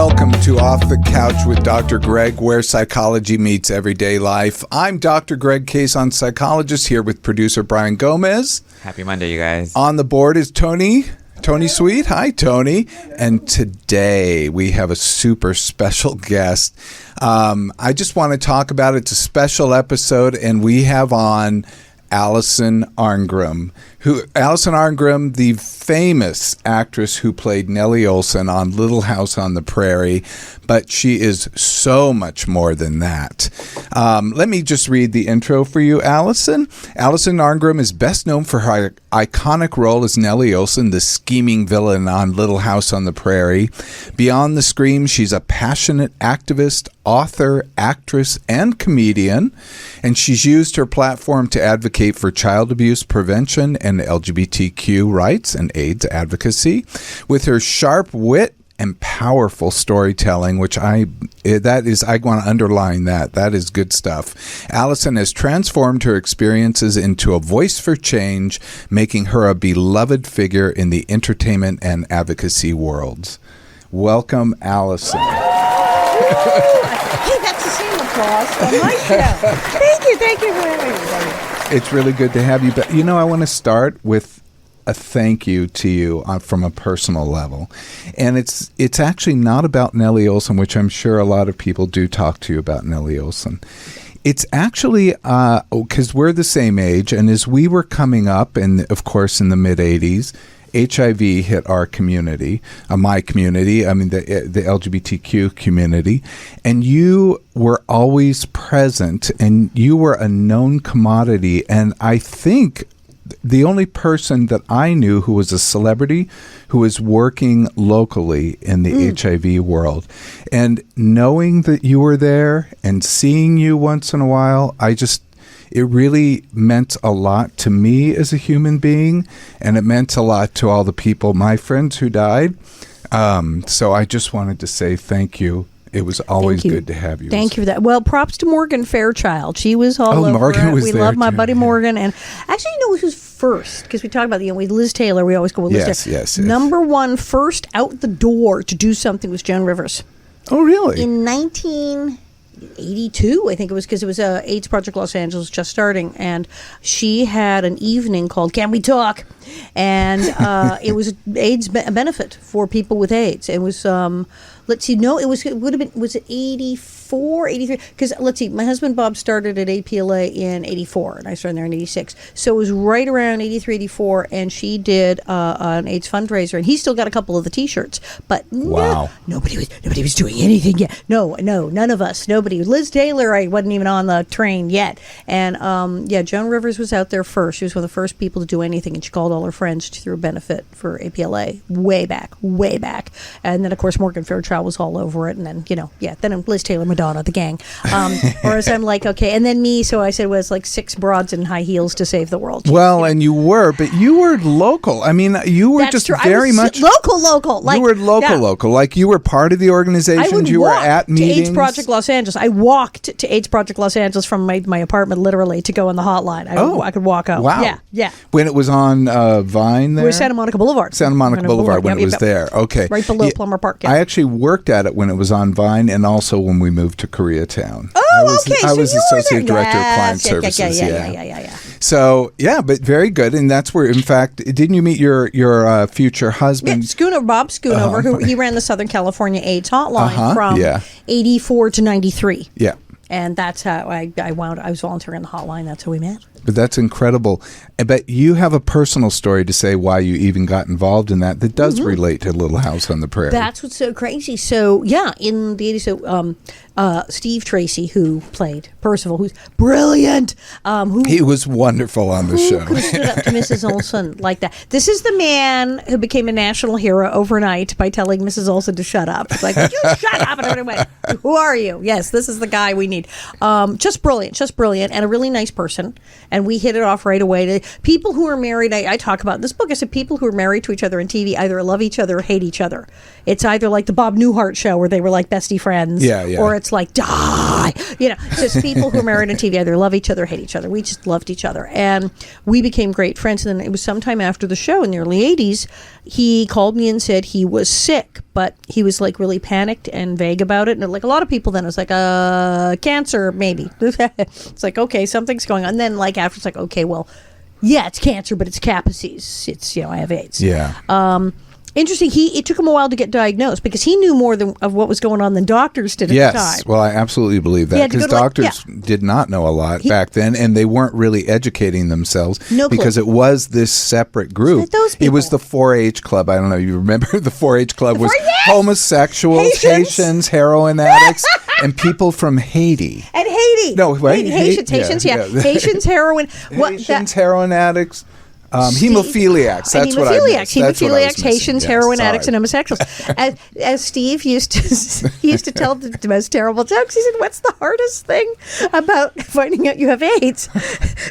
welcome to Off the Couch with Dr. Greg, where psychology meets everyday life. I'm Dr. Greg Cason, psychologist, here with producer Brian Gomez. Happy Monday, you guys. On the board is Tony Sweet. Hi, Tony. And today we have a super special guest. I just want to talk about it's a special episode, and we have on Alison Arngrim, the famous actress who played Nellie Olson on Little House on the Prairie, but she is so much more than that. Let me just read the intro for you, Allison. Alison Arngrim is best known for her iconic role as Nellie Olson, the scheming villain on Little House on the Prairie. Beyond the screen, she's a passionate activist, author, actress, and comedian, and she's used her platform to advocate for child abuse prevention and LGBTQ rights and AIDS advocacy. With her sharp wit and powerful storytelling, which I want to underline that is good stuff. Allison has transformed her experiences into a voice for change, making her a beloved figure in the entertainment and advocacy worlds. Welcome, Allison. Hey, that's the same applause from my show. Thank you for having me. It's really good to have you. But, I want to start with a thank you to you from a personal level. And it's actually not about Nellie Olson, which I'm sure a lot of people do talk to you about Nellie Olson. It's actually because we're the same age, and as we were coming up, and of course in the mid-'80s, HIV hit our community, my community, I mean the LGBTQ community, and you were always present, and you were a known commodity, and I think the only person that I knew who was a celebrity who was working locally in the HIV world. And knowing that you were there and seeing you once in a while, it really meant a lot to me as a human being, and it meant a lot to all the people, my friends who died. So I just wanted to say thank you. It was always good to have you. Thank you for that. Well, props to Morgan Fairchild. She was all over Morgan it. Was we there love my too. buddy Morgan. And actually, who's first? Because we talk about with Liz Taylor. We always go with Liz Taylor. Yes. Number one, first out the door to do something was Joan Rivers. Oh, really? In 1982, I think it was, because it was AIDS Project Los Angeles just starting, and she had an evening called Can We Talk? And it was an AIDS benefit for people with AIDS. It was was it 84, 83? Because let's see, my husband Bob started at APLA in 84, and I started there in 86. So it was right around 83, 84, and she did an AIDS fundraiser, and he still got a couple of the T-shirts. But wow. Nobody was doing anything yet. No, none of us. Nobody. Liz Taylor, I wasn't even on the train yet. And Joan Rivers was out there first. She was one of the first people to do anything, and she called all her friends. She threw a benefit for APLA way back. And then, of course, Morgan Fairchild was all over it. And then, then Liz Taylor, Madonna, the gang. Whereas I'm like, okay. And then me, so I said, was like 6 broads in high heels to save the world. Well, and you were local. I mean, you were That's just true. very much local. Like, you were local. Like, you were part of the organization. You were at meetings. To AIDS Project Los Angeles. I walked to AIDS Project Los Angeles from my apartment, literally, to go on the hotline. I could walk out. Wow. Yeah. When it was on Vine there? It was Santa Monica Boulevard. When it was there. Okay. Right below Plummer Park. Yeah. I actually worked at it when it was on Vine, and also when we moved to Koreatown. Oh, okay. I was so associate director of client services. Yeah. So, but very good. And that's where, in fact, didn't you meet your future husband? Yeah, Bob Schoonover, who he ran the Southern California AIDS hotline from 84 to 93. Yeah. And that's how I was volunteering in the hotline. That's how we met. But that's incredible. But you have a personal story to say why you even got involved in that does relate to Little House on the Prairie. That's what's so crazy. So, in the 80s, Steve Tracy, who played Percival, who's brilliant. He was wonderful on the show. Who stood up to Mrs. Olson like that. This is the man who became a national hero overnight by telling Mrs. Olson to shut up. It's like, you shut up. And everybody went, who are you? Yes, this is the guy we need. Just brilliant, and a really nice person. And we hit it off right away. People who are married, I talk about in this book, I said people who are married to each other on TV either love each other or hate each other. It's either like the Bob Newhart show where they were like bestie friends, or it's like die die. Just people who are married on TV either love each other or hate each other. We just loved each other. And we became great friends. And then it was sometime after the show in the early 80s, he called me and said he was sick, but he was like really panicked and vague about it. And like a lot of people then, it was like, cancer, maybe. It's like, okay, something's going on. And then like after, it's like, okay, well, yeah, it's cancer, but it's Kaposi's. It's, I have AIDS. Yeah. Interesting. It took him a while to get diagnosed because he knew more of what was going on than doctors did at the time. Yes, well, I absolutely believe that because doctors did not know a lot back then, and they weren't really educating themselves because it was this separate group. It was the 4-H club. I don't know. You remember the 4-H club was homosexuals, Haitians, heroin addicts, and people from Haiti. And Haiti. No, wait. Haitians, yeah. Haitians, heroin. Haitians, heroin addicts. Hemophiliacs. That's what I meant. Hemophiliacs, Haitians, heroin addicts, and homosexuals. As Steve used to tell the most terrible jokes. He said, "What's the hardest thing about finding out you have AIDS?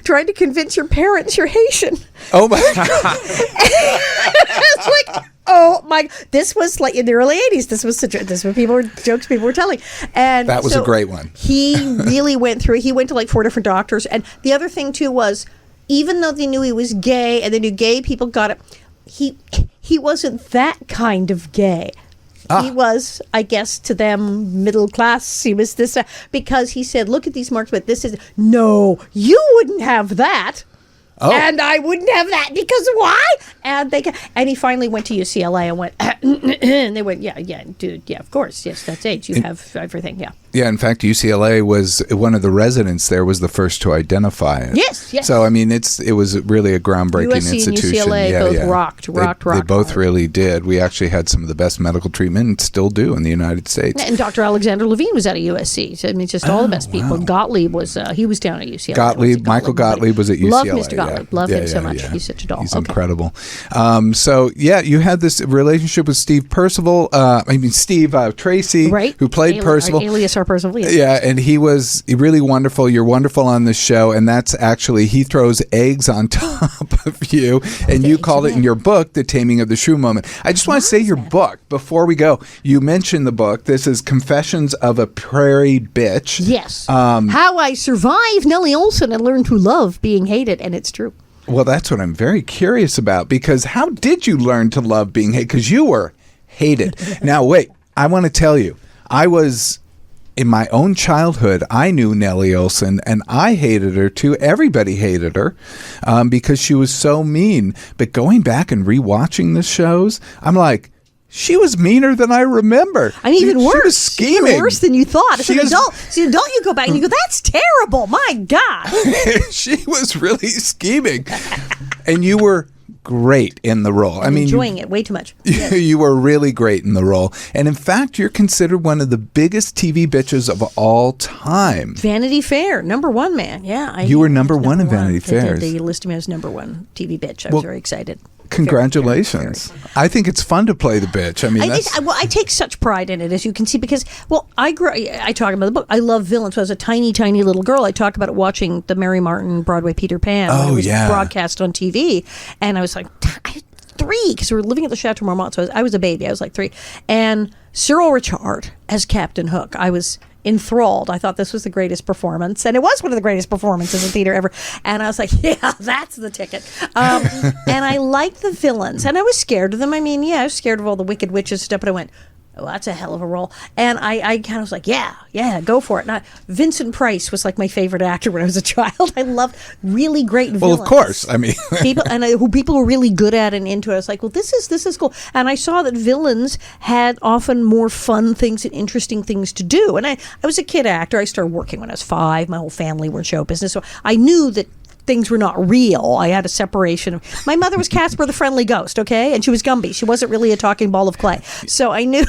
Trying to convince your parents you're Haitian." Oh my God! It's like, oh my! This was like in the early 80s. This was jokes people were telling, and that was a great one. He really went through. He went to like 4 different doctors, and the other thing too was, even though they knew he was gay and they knew gay people got it, he wasn't that kind of gay. He was, I guess, to them, middle class. He was this, because he said, look at these marks, but this is, no, you wouldn't have that. Oh. And I wouldn't have that because why? And he finally went to UCLA and went, and they went, yeah, dude, yeah, of course, yes, that's AIDS. You have everything, yeah. Yeah, in fact, UCLA was one of the residents there was the first to identify it. Yes. So I mean, it was really a groundbreaking institution. USC and UCLA both rocked. They both really did. We actually had some of the best medical treatment and still do in the United States. And Dr. Alexander Levine was out of USC. So, I mean, just all the best people. Wow. Gottlieb was he was down at UCLA. Michael Gottlieb was at UCLA. Love Mr. Gottlieb. Love him so much. He's such a doll. He's incredible. So yeah, you had this relationship with Steve Percival. Steve Tracy, right? Who played Percival, alias our Percival. Yeah, and he was really wonderful. You're wonderful on this show, and that's actually he throws eggs on top of you, and you called it in your book "The Taming of the Shrew Moment." I just want to say your book before we go. You mentioned the book. This is Confessions of a Prairie Bitch. Yes. How I survived Nellie Olson and learned to love being hated, and it's true. Well, that's what I'm very curious about, because how did you learn to love being hated? Because you were hated. Now, wait, I want to tell you, in my own childhood, I knew Nellie Olson, and I hated her too. Everybody hated her because she was so mean. But going back and rewatching the shows, I'm like, she was meaner than I remember. And even worse. She was scheming. Even worse than you thought. As an adult, you go back and you go, that's terrible. My God. She was really scheming. And you were great in the role. I'm enjoying it way too much. You were really great in the role. And in fact, you're considered one of the biggest TV bitches of all time. Vanity Fair, #1, man. Yeah. You were number one in Vanity Fair. They listed me as #1 TV bitch. I was very excited. Congratulations. I think it's fun to play the bitch. I mean, I take such pride in it, as you can see, because, I talk about the book. I love villains. When I was a tiny, tiny little girl, I talk about it watching the Mary Martin Broadway Peter Pan. Oh, when it was yeah. broadcast on TV. And I was like, 3, because we were living at the Chateau Marmont. So I was a baby. I was like 3. And Cyril Richard as Captain Hook. I was enthralled. I thought this was the greatest performance, and it was one of the greatest performances in theater ever. And I was like, yeah, that's the ticket. And I liked the villains, and I was scared of them. I mean, I was scared of all the Wicked Witches stuff, but I went, oh, that's a hell of a role. And I kind of was like, yeah, go for it. And Vincent Price was like my favorite actor when I was a child. I loved really great villains. Well, of course. I mean, who people were really good at and into it. I was like, well, this is cool. And I saw that villains had often more fun things and interesting things to do. And I was a kid actor. I started working when I was 5. My whole family were in show business, so I knew that things were not real. I had a separation. My mother was Casper the Friendly Ghost, okay? And she was Gumby. She wasn't really a talking ball of clay. So I knew...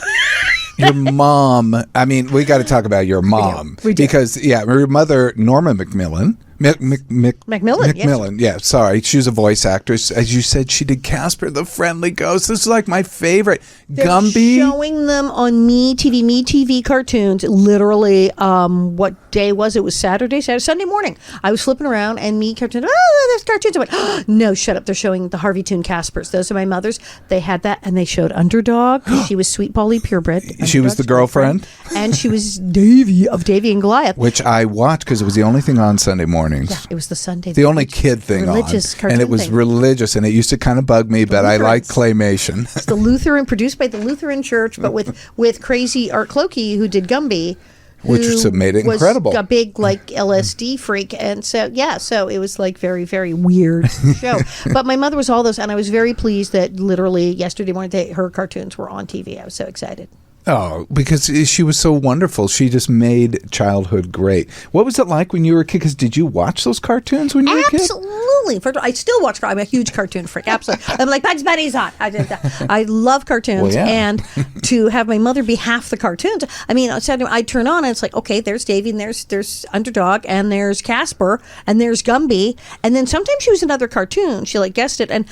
Your mom, I mean, we got to talk about your mom. We do. Because, your mother, Norma McMillan. McMillan, yes. Yeah, sorry. She was a voice actress. As you said, she did Casper the Friendly Ghost. This is like my favorite. They're Gumby. showing them on Me TV cartoons. Literally, what day was. It was Sunday morning. I was flipping around and me kept saying, oh, there's cartoons. I went, oh, no, shut up. They're showing the Harvey Toon Caspers. Those are my mother's. They had that, and they showed Underdog. She was Sweet Polly Purebred. She was the girlfriend. And she was Davy of Davy and Goliath. Which I watched because it was the only thing on Sunday mornings. Yeah, it was the Sunday. The only kid thing religious on. Cartoon And it was thing. religious, and it used to kind of bug me, but I like claymation. It's the Lutheran, produced by the Lutheran Church, but with crazy Art Clokey, who did Gumby. Which made it incredible. Was a big like LSD freak, and so it was like very, very weird show. But my mother was all those, and I was very pleased that literally yesterday morning her cartoons were on TV. I was so excited. Oh, because she was so wonderful. She just made childhood great. What was it like when you were a kid? Because did you watch those cartoons when you were a kid? Absolutely. I still watch. I'm a huge cartoon freak. Absolutely. I'm like, Bugs Bunny's on. I love cartoons. Well, yeah. And to have my mother be half the cartoons. I mean, I'd turn on and it's like, okay, there's Davy and there's Underdog and there's Casper and there's Gumby. And then sometimes she was another cartoon. She like guessed it. And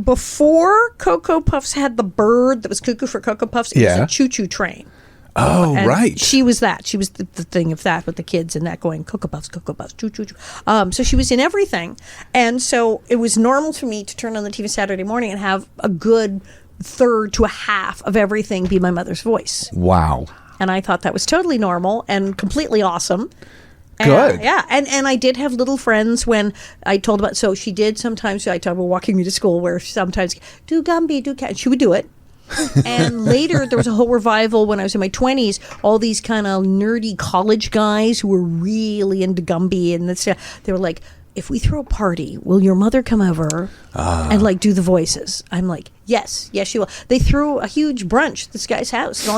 before Cocoa Puffs had the bird that was cuckoo for Cocoa Puffs, it was a choo-choo train. Oh, and right. She was that. She was the thing of that with the kids and that going Cocoa Puffs, choo, choo, choo. So she was in everything. And so it was normal for me to turn on the TV Saturday morning and have a good third to a half of everything be my mother's voice. Wow. And I thought that was totally normal and completely awesome. Good. Yeah. And I did have little friends when I told about, so she did sometimes, I told her walking me to school where sometimes, do Gumby, do Cat. She would do it. And later there was a whole revival when I was in my 20s, all these kind of nerdy college guys who were really into Gumby and this, they were like, if we throw a party, will your mother come over and like do the voices? I'm like, yes, she will. They threw a huge brunch at this guy's house.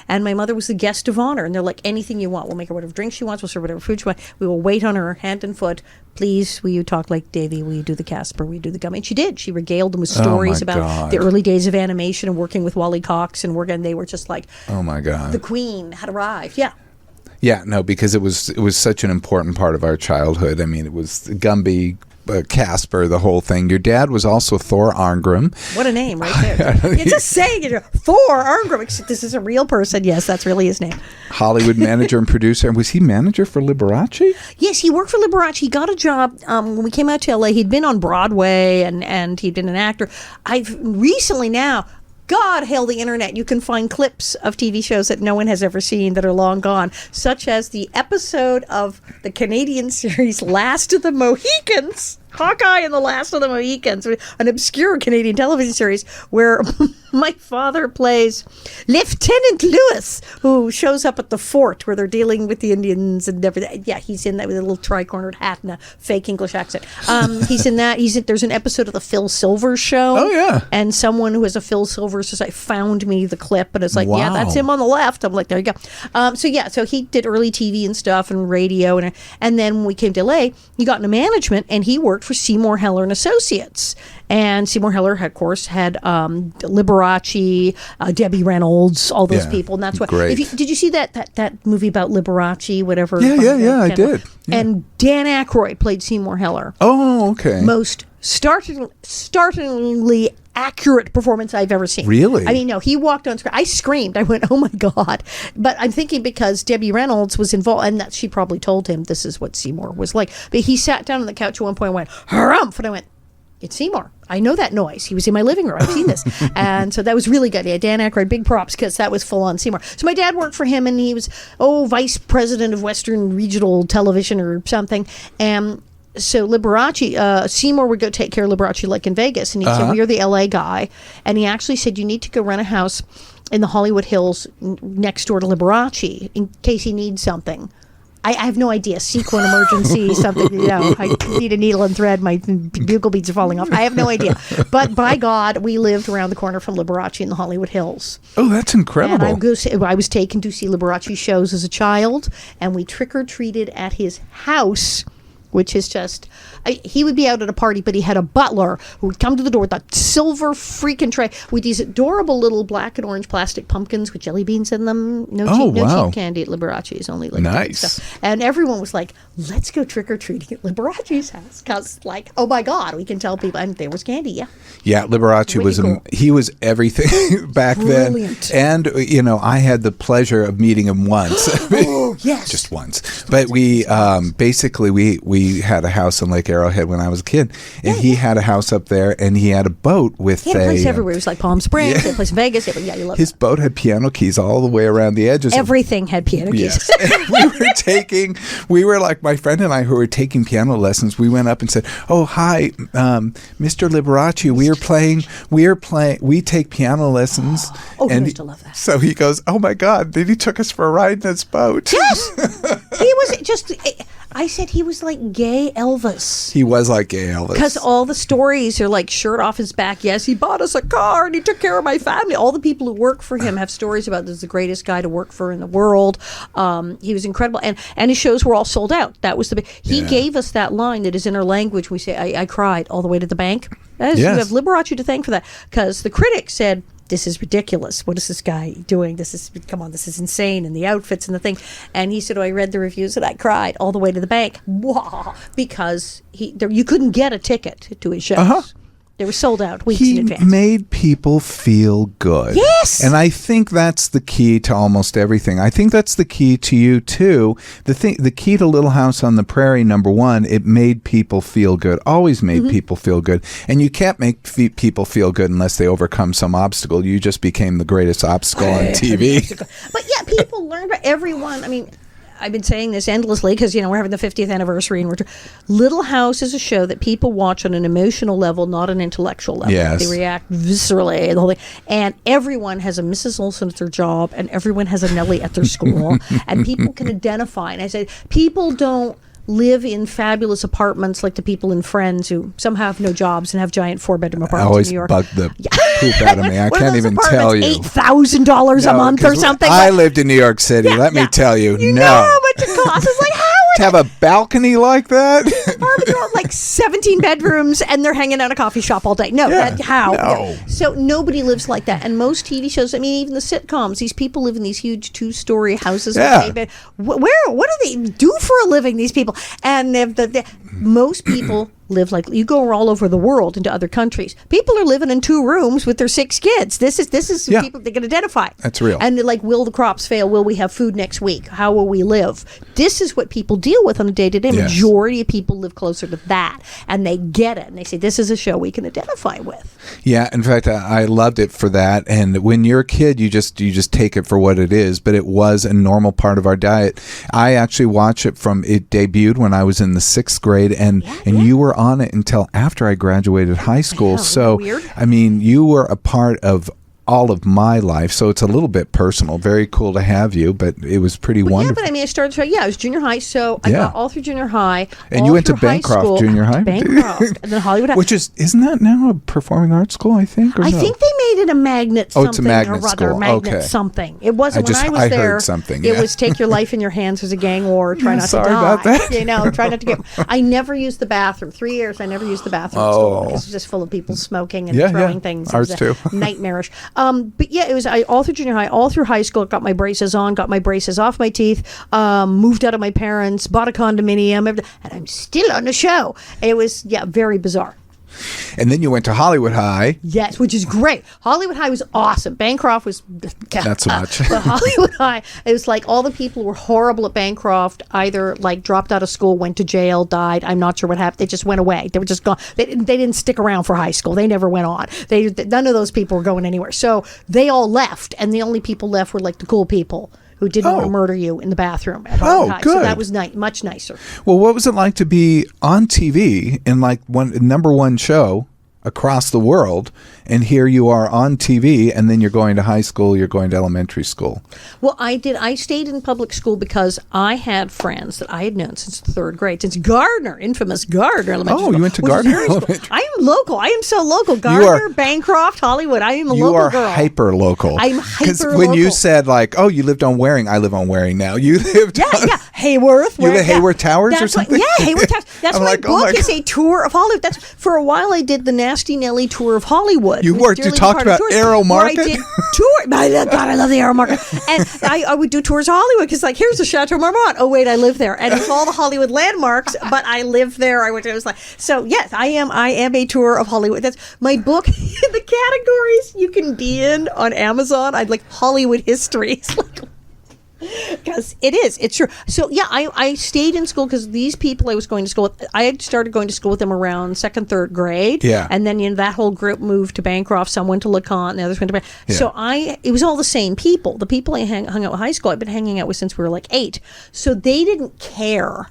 And my mother was the guest of honor. And they're like, anything you want. We'll make her whatever drink she wants. We'll serve whatever food she wants. We will wait on her hand and foot. Please, will you talk like Davy? Will you do the Casper? Will you do the Gummy? And she did. She regaled them with stories about the early days of animation and working with Wally Cox and working. They were just like, oh my God, the Queen had arrived. Yeah. Yeah, no, because it was such an important part of our childhood. I mean, it was Gumby, Casper, the whole thing. Your dad was also Thor Arngrim. What a name right there. It's just saying it. Thor Arngrim. This is a real person. Yes, that's really his name. Hollywood manager and producer. And was he manager for Liberace? Yes, he worked for Liberace. He got a job when we came out to LA. He'd been on Broadway and he'd been an actor. I've recently now, God hail the internet, you can find clips of TV shows that no one has ever seen that are long gone, such as the episode of the Canadian series Last of the Mohicans, Hawkeye and the Last of the Mohicans, an obscure Canadian television series where my father plays Lieutenant Lewis, who shows up at the fort where they're dealing with the Indians and everything. Yeah, he's in that with a little tri-cornered hat and a fake English accent. He's in that. There's an episode of the Phil Silvers show. Oh, yeah. And someone who has a Phil Silvers society found me the clip, and it's like, wow. Yeah, that's him on the left. I'm like, there you go. So he did early TV and stuff and radio, and then when we came to LA, he got into management, and he worked for Seymour Heller and Associates. And Seymour Heller, of course, had Liberace, Debbie Reynolds, all those people, and that's what. Great. Did you see that movie about Liberace, whatever? Yeah, I did. Yeah. And Dan Aykroyd played Seymour Heller. Oh, okay. Most startlingly accurate performance I've ever seen. Really? I mean, no, he walked on screen. I screamed. I went, oh my God. But I'm thinking because Debbie Reynolds was involved, and that she probably told him this is what Seymour was like. But he sat down on the couch at one point and went, harumph, and I went, it's Seymour. I know that noise. He was in my living room. I've seen this. And so that was really good. Yeah, Dan Aykroyd, big props, because that was full on Seymour. So my dad worked for him, and he was, vice president of Western Regional Television or something. And so Liberace, Seymour would go take care of Liberace like in Vegas. And he said, well, you're the LA guy. And he actually said, you need to go rent a house in the Hollywood Hills next door to Liberace in case he needs something. I have no idea. Sequin emergency, something, I need a needle and thread. My bugle beads are falling off. I have no idea. But by God, we lived around the corner from Liberace in the Hollywood Hills. Oh, that's incredible. And I was taken to see Liberace shows as a child, and we trick-or-treated at his house which is just, he would be out at a party, but he had a butler who would come to the door with a silver freaking tray with these adorable little black and orange plastic pumpkins with jelly beans in them. No cheap candy at Liberace's, only like nice stuff. And everyone was like, let's go trick-or-treating at Liberace's house, because like, oh my God, we can tell people, and there was candy. Yeah, Liberace was cool. He was everything back Brilliant. then. And I had the pleasure of meeting him once. Oh, yes. Just once. But we basically we had a house in Lake Arrowhead when I was a kid, and he had a house up there, and he had a boat with he had a place everywhere. It was like Palm Springs, he had a place in Vegas. You love his boat had piano keys all the way around the edges. Everything had piano keys. Yes. we were like, my friend and I who were taking piano lessons, we went up and said, "Oh, hi, Mr. Liberace, we take piano lessons." Oh, he used to love that. So he goes, "Oh my God, then he took us for a ride in his boat." Yes. He was just, I said he was like gay Elvis. He was like gay Elvis. Because all the stories are like shirt off his back. Yes, he bought us a car and he took care of my family. All the people who work for him have stories about this is the greatest guy to work for in the world. He was incredible. And his shows were all sold out. That was he gave us that line that is in our language. We say, I cried all the way to the bank. You have Liberace to thank for that. Because the critics said, this is ridiculous. What is this guy doing? This is insane. And the outfits and the thing. And he said, I read the reviews and I cried all the way to the bank. Because you couldn't get a ticket to his shows. Uh-huh. They were sold out weeks in advance. He made people feel good. Yes! And I think that's the key to almost everything. I think that's the key to you, too. The key to Little House on the Prairie, number one, it made people feel good. Always made people feel good. And you can't make people feel good unless they overcome some obstacle. You just became the greatest obstacle on TV. But yeah, people learn about everyone. I mean, I've been saying this endlessly because, we're having the 50th anniversary. And Little House is a show that people watch on an emotional level, not an intellectual level. Yes. They react viscerally. The whole thing. And everyone has a Mrs. Olsen at their job, and everyone has a Nellie at their school. And people can identify. And I said, people don't live in fabulous apartments like the people in Friends who somehow have no jobs and have giant 4-bedroom apartments in New York. I always bug the poop out of me. I can't even tell you. $8,000 a month or something. I lived in New York City. Let me tell you. You know how much it costs. It's like, how to have a balcony like that? Apartments are like 17 bedrooms and they're hanging out a coffee shop all day. No, how? No. So nobody lives like that. And most TV shows, I mean, even the sitcoms, these people live in these huge 2-story houses. Yeah. What do they do for a living, these people? And most people live like, you go all over the world into other countries. People are living in 2 rooms with their 6 kids. This is people they can identify. That's real. And they're like, will the crops fail? Will we have food next week? How will we live? This is what people deal with on a day-to-day. Yes. Majority of people live closer to that, and they get it. And they say, this is a show we can identify with. Yeah, in fact, I loved it for that. And when you're a kid, you just take it for what it is. But it was a normal part of our diet. I actually watched it from it debuted when I was in the 6th grade, and you were on it until after I graduated high school. So, weird. I mean, you were a part of all of my life, so it's a little bit personal. Very cool to have you, but it was pretty wonderful. Yeah, but I mean, I started, I was junior high, so I got all through junior high. And you went to Bancroft Junior High? Bancroft, and then Hollywood High. Isn't that now a performing arts school, I think? Or I think they made it a magnet something it's a magnet or other. School. Magnet something. It wasn't when I was there. Heard something. It was take your life in your hands as a gang war, try not to die. Sorry about that. Try not to get. I never used the bathroom. 3 years, I never used the bathroom. At school because it was just full of people smoking and throwing things. Ours too. Nightmarish. But yeah, it was all through junior high, all through high school. Got my braces on, got my braces off my teeth. Moved out of my parents, bought a condominium, and I'm still on the show. It was very bizarre. And then you went to Hollywood High. Yes, which is great. Hollywood High was awesome. Bancroft was not so much. But Hollywood High, it was like all the people who were horrible at Bancroft either like dropped out of school, went to jail, died. I'm not sure what happened. They just went away. They were just gone. They didn't stick around for high school. They never went on. None of those people were going anywhere. So they all left, and the only people left were like the cool people who didn't want to murder you in the bathroom at Hollywood High. Good. So that was much nicer. Well, what was it like to be on TV in like number one show across the world, and here you are on TV, and then you're going to high school, you're going to elementary school. Well, I stayed in public school because I had friends that I had known since the third grade, since Gardner, infamous Gardner Elementary School. Oh, you went to Gardner Elementary? I am local. I am so local. Gardner, Bancroft, Hollywood. I am a local girl. You are hyper local. I'm hyper local. When you said, like, oh, you lived on Waring, I live on Waring now. You lived on... Yeah, Hayworth. You live at Hayworth Towers or something? Hayworth Towers. That's my book is a tour of Hollywood. That's for a while I did the Nasty Nellie tour of Hollywood. You talked about Arrow Market? I did tour. God, I love the Arrow Market. And I would do tours of Hollywood because, like, here's the Chateau Marmont. Oh, wait, I live there. And it's all the Hollywood landmarks, but I live there. It was like, so yes, I am a tour of Hollywood. That's my book. The categories you can be in on Amazon. I'd like Hollywood history. Because it's true. So yeah, I stayed in school because these people I was going to school with, I had started going to school with them around second, third grade. Yeah. And then that whole group moved to Bancroft. Some went to LeConte, and the others went to Bancroft. Yeah. So it was all the same people. The people I hung out with high school, I've been hanging out with since we were like 8. So they didn't care.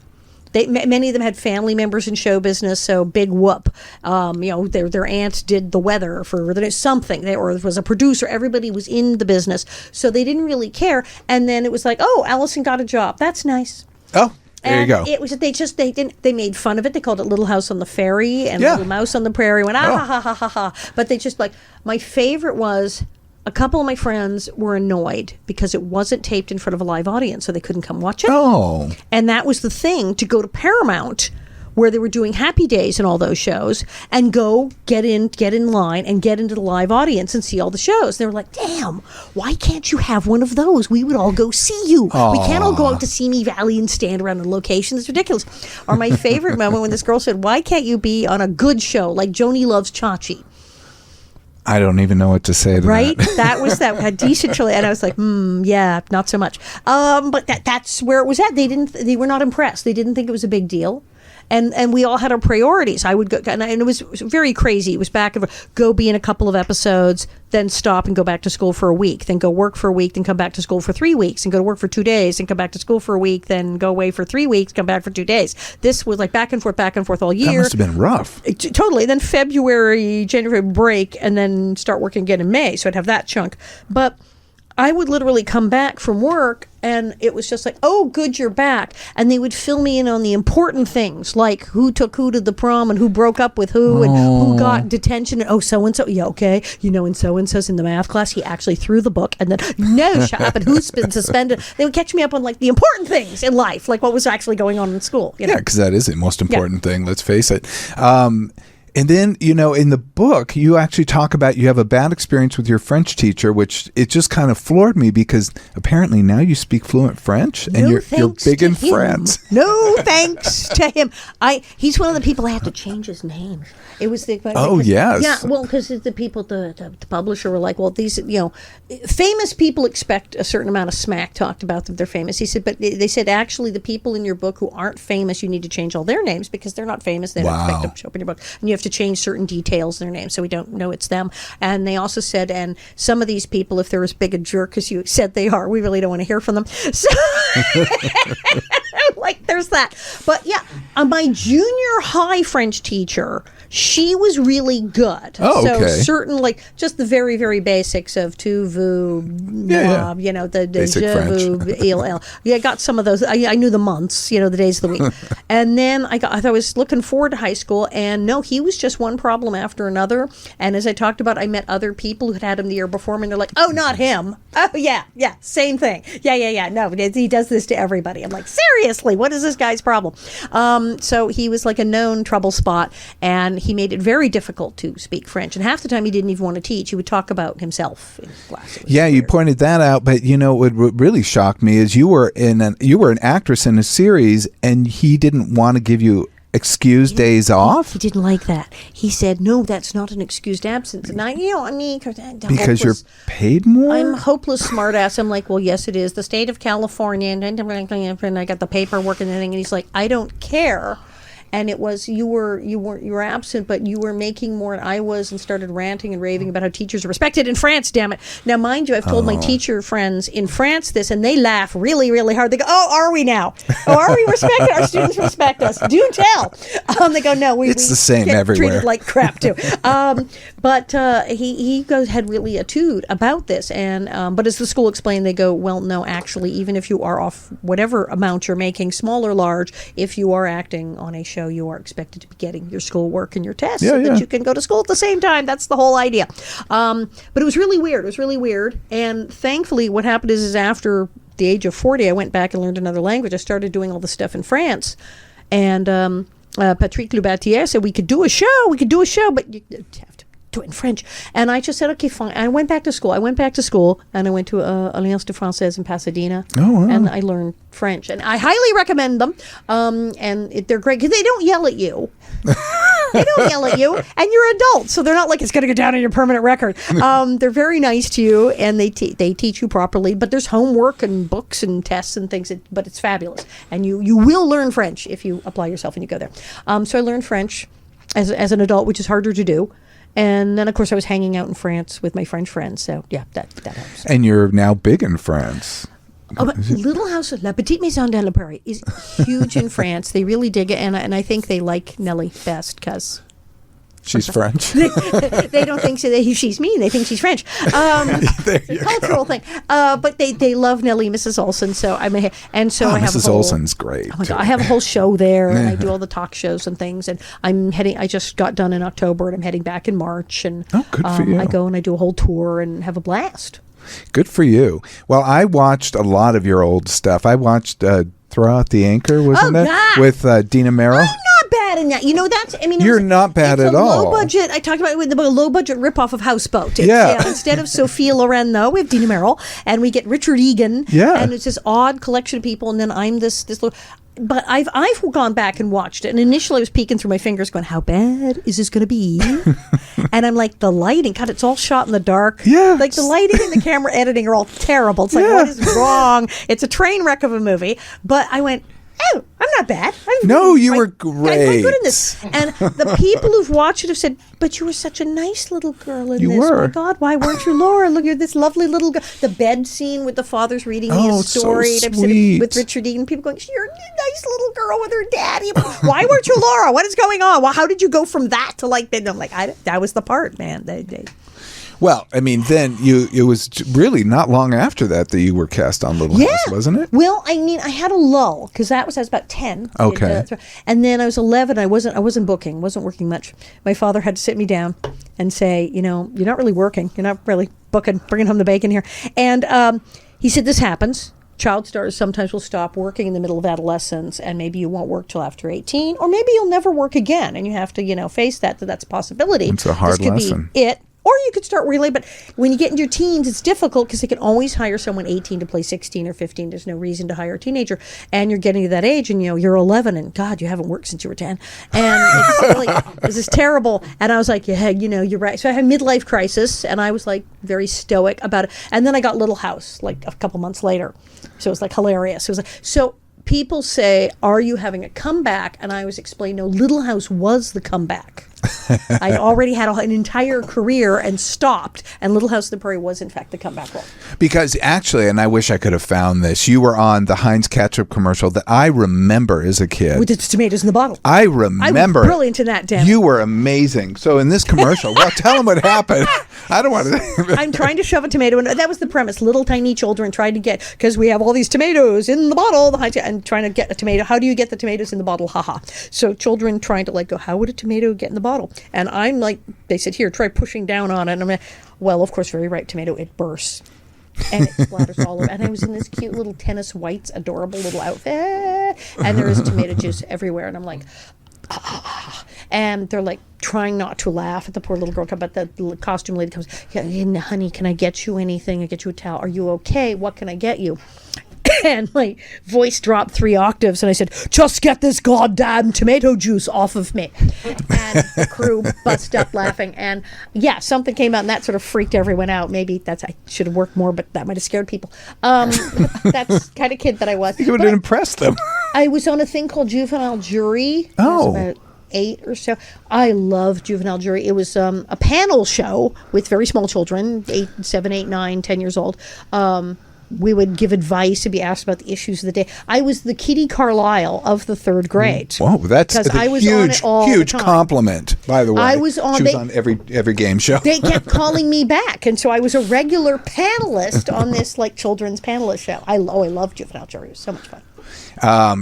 Many of them had family members in show business, so big whoop. Their aunt did the weather for something, or was a producer. Everybody was in the business, so they didn't really care. And then it was like, oh, Allison got a job. That's nice. Oh, there you go. It was they made fun of it. They called it Little House on the Ferry and Little Mouse on the Prairie. Went ha ha ha ha ha. But they just my favorite was. A couple of my friends were annoyed because it wasn't taped in front of a live audience, so they couldn't come watch it. Oh. And that was the thing, to go to Paramount, where they were doing Happy Days and all those shows, and go get in line and get into the live audience and see all the shows. They were like, damn, why can't you have one of those? We would all go see you. Aww. We can't all go out to Simi Valley and stand around a location. It's ridiculous. Or my favorite moment when this girl said, why can't you be on a good show like Joni Loves Chachi? I don't even know what to say to that. Right? That was a decent show. And I was like, yeah, not so much. But that's where it was at. They were not impressed. They didn't think it was a big deal. And we all had our priorities. I would go, and it was very crazy. It was back and forth. Go be in a couple of episodes, then stop and go back to school for a week, then go work for a week, then come back to school for 3 weeks, and go to work for 2 days, and come back to school for a week, then go away for 3 weeks, come back for 2 days. This was like back and forth all year. That must have been rough. Totally. Then January break, and then start working again in May. So I'd have that chunk. But I would literally come back from work, and it was just like, oh, good, you're back. And they would fill me in on the important things, like who took who to the prom and who broke up with who and who got detention. And, oh, so-and-so, yeah, okay. And so-and-so's in the math class. He actually threw the book. And then, no, shut up. And who's been suspended? They would catch me up on, like, the important things in life, like what was actually going on in school. Yeah, because that is the most important thing, let's face it. And then, in the book, you actually talk about you have a bad experience with your French teacher, which it just kind of floored me because apparently now you speak fluent French and you're big in France. No thanks to him. He's one of the people I had to change his name. It was yes. Yeah, well, because the people, the publisher were like, well, these, famous people expect a certain amount of smack talked about them. They're famous. He said, but they said, actually, the people in your book who aren't famous, you need to change all their names because they're not famous. They don't expect them to show up in your book. And you have to change certain details in their names so we don't know it's them. And they also said, and some of these people, if they're as big a jerk as you said they are, we really don't want to hear from them. So, like, there's that. But yeah, my junior high French teacher, she was really good. Oh, okay. So certain, like, just the very, very basics of tu, vous, the basic je, French. vous, il. Yeah, I got some of those. I knew the months, the days of the week. And then I was looking forward to high school, and no, he was just one problem after another. And as I talked about, I met other people who had him the year before me, and they're like, oh, not him. Oh, yeah, same thing. Yeah. No, he does this to everybody. I'm like, seriously, what is this guy's problem? So he was like a known trouble spot, and he made it very difficult to speak French. And half the time he didn't even want to teach. He would talk about himself in class. Yeah, you pointed that out. But what really shocked me is you were an actress in a series, and he didn't want to give you excused days off. He didn't like that. He said, "No, that's not an excused absence." And because you're paid more. I'm hopeless smartass. I'm like, well, yes, it is the state of California, and I got the paperwork and everything. And he's like, I don't care. and it was you were absent, but you were making more than I was, and started ranting and raving about how teachers are respected in France. Damn it! Now, mind you, I've told my teacher friends in France this, and they laugh really, really hard. They go, "Oh, are we now? Oh, are we respected? Our students respect us. Do tell." They go, "No, we the same get everywhere. treated like crap too." But he had really a toot about this, and but as the school explained, they go, "Well, no, actually, even if you are off whatever amount you're making, small or large, if you are acting on a show, you are expected to be getting your schoolwork and your tests so that you can go to school at the same time." That's the whole idea. But it was really weird. It was really weird. And thankfully, what happened is after the age of 40, I went back and learned another language. I started doing all the stuff in France, and Patrick Lubatier said we could do a show, but you have to do it in French. And I just said, okay, fine. I went back to school. and I went to Alliance de Française in Pasadena. Oh, wow. And I learned French. And I highly recommend them. And they're great because they don't yell at you. They don't yell at you, and you're adults, so they're not like it's going to go down on your permanent record. They're very nice to you, and they teach you properly. But there's homework and books and tests and things. But it's fabulous, and you will learn French if you apply yourself and you go there. So I learned French as an adult, which is harder to do. And then, of course, I was hanging out in France with my French friends. So yeah, that helps. And you're now big in France. But Little House of La Petite Maison de la Prairie is huge in France. They really dig it, and I think they like Nellie best because she's French. They don't think so. She's mean. They think she's French. It's a cultural thing. But they love Nellie, Mrs. Olson. So I have Mrs. Olson's great. I have a whole show there, and I do all the talk shows and things. And I just got done in October, and I'm heading back in March. And good for you. I go and I do a whole tour and have a blast. Good for you. Well, I watched a lot of your old stuff. I watched Throw Out the Anchor, wasn't it? God. With Dina Merrill. I'm not bad in that. You're not bad at all. Low budget. I talked about it with a low budget ripoff of Houseboat. Yeah. Instead of Sophia Loren, though, we have Dina Merrill, and we get Richard Egan. Yeah. And it's this odd collection of people, and then I'm this little. But I've gone back and watched it, and initially I was peeking through my fingers going, how bad is this going to be? And I'm like, the lighting, God, it's all shot in the dark. Yeah. Like the lighting and the camera editing are all terrible. It's like, what is wrong? It's a train wreck of a movie. But I went, oh, I'm not bad. You were great. I'm quite good in this. And the people who've watched it have said, but you were such a nice little girl in this. You were. My God, why weren't you Laura? Look, you're this lovely little girl. The bed scene with the father's reading me a story. So sweet. With Richard Egan. People going, you're a nice little girl with her daddy. Why weren't you Laura? What is going on? Well, how did you go from that to like that? And I'm like, that was the part, man. Well, I mean, then it was really not long after that you were cast on Little House, wasn't it? Well, I mean, I had a lull because I was about 10. Okay. And then I was 11. I wasn't booking, wasn't working much. My father had to sit me down and say, you're not really working. You're not really booking, bringing home the bacon here. And he said, this happens. Child stars sometimes will stop working in the middle of adolescence, and maybe you won't work till after 18, or maybe you'll never work again, and you have to, face that's a possibility. It's a hard lesson. This could be it. Or you could start really, but when you get into your teens, it's difficult because they can always hire someone 18 to play 16 or 15. There's no reason to hire a teenager. And you're getting to that age and, you're 11 and, God, you haven't worked since you were 10. And it's really, this is terrible. And I was like, yeah, you're right. So I had a midlife crisis and I was like very stoic about it. And then I got Little House like a couple months later. So it was like hilarious. It was like, so people say, are you having a comeback? And I was explaining, no, Little House was the comeback. I already had an entire career and stopped, and Little House on the Prairie was, in fact, the comeback role. Because actually, and I wish I could have found this, you were on the Heinz ketchup commercial that I remember as a kid. With the tomatoes in the bottle. I remember. I was brilliant in that, damn it. You were amazing. So in this commercial, well, tell them what happened. I don't want to. I'm trying to shove a tomato in. That was the premise. Little tiny children trying to get, because we have all these tomatoes in the bottle, and trying to get a tomato. How do you get the tomatoes in the bottle? Haha. So children trying to go, how would a tomato get in the bottle? And I'm like, they said, here, try pushing down on it. And I'm like, well, of course, very ripe tomato, it bursts. And it splatters all over. And I was in this cute little tennis whites, adorable little outfit. And there is tomato juice everywhere. And I'm like, ah. And they're like trying not to laugh at the poor little girl. But the costume lady comes, honey, can I get you anything? I get you a towel. Are you okay? What can I get you? And my voice dropped 3 octaves, and I said, "Just get this goddamn tomato juice off of me." And the crew bust up laughing. And yeah, something came out, and that sort of freaked everyone out. Maybe I should have worked more, but that might have scared people. That's the kind of kid that I was. You would have impressed them. I was on a thing called Juvenile Jury. Oh. I was about 8 or so. I loved Juvenile Jury. It was a panel show with very small children, 7, 8, 9, 10 years old. We would give advice and be asked about the issues of the day. I was the Kitty Carlisle of the 3rd grade. Whoa, that's a huge compliment, by the way. I was on. She was on every game show. They kept calling me back, and so I was a regular panelist on this like children's panelist show. I loved Juvenile Jury. It was so much fun.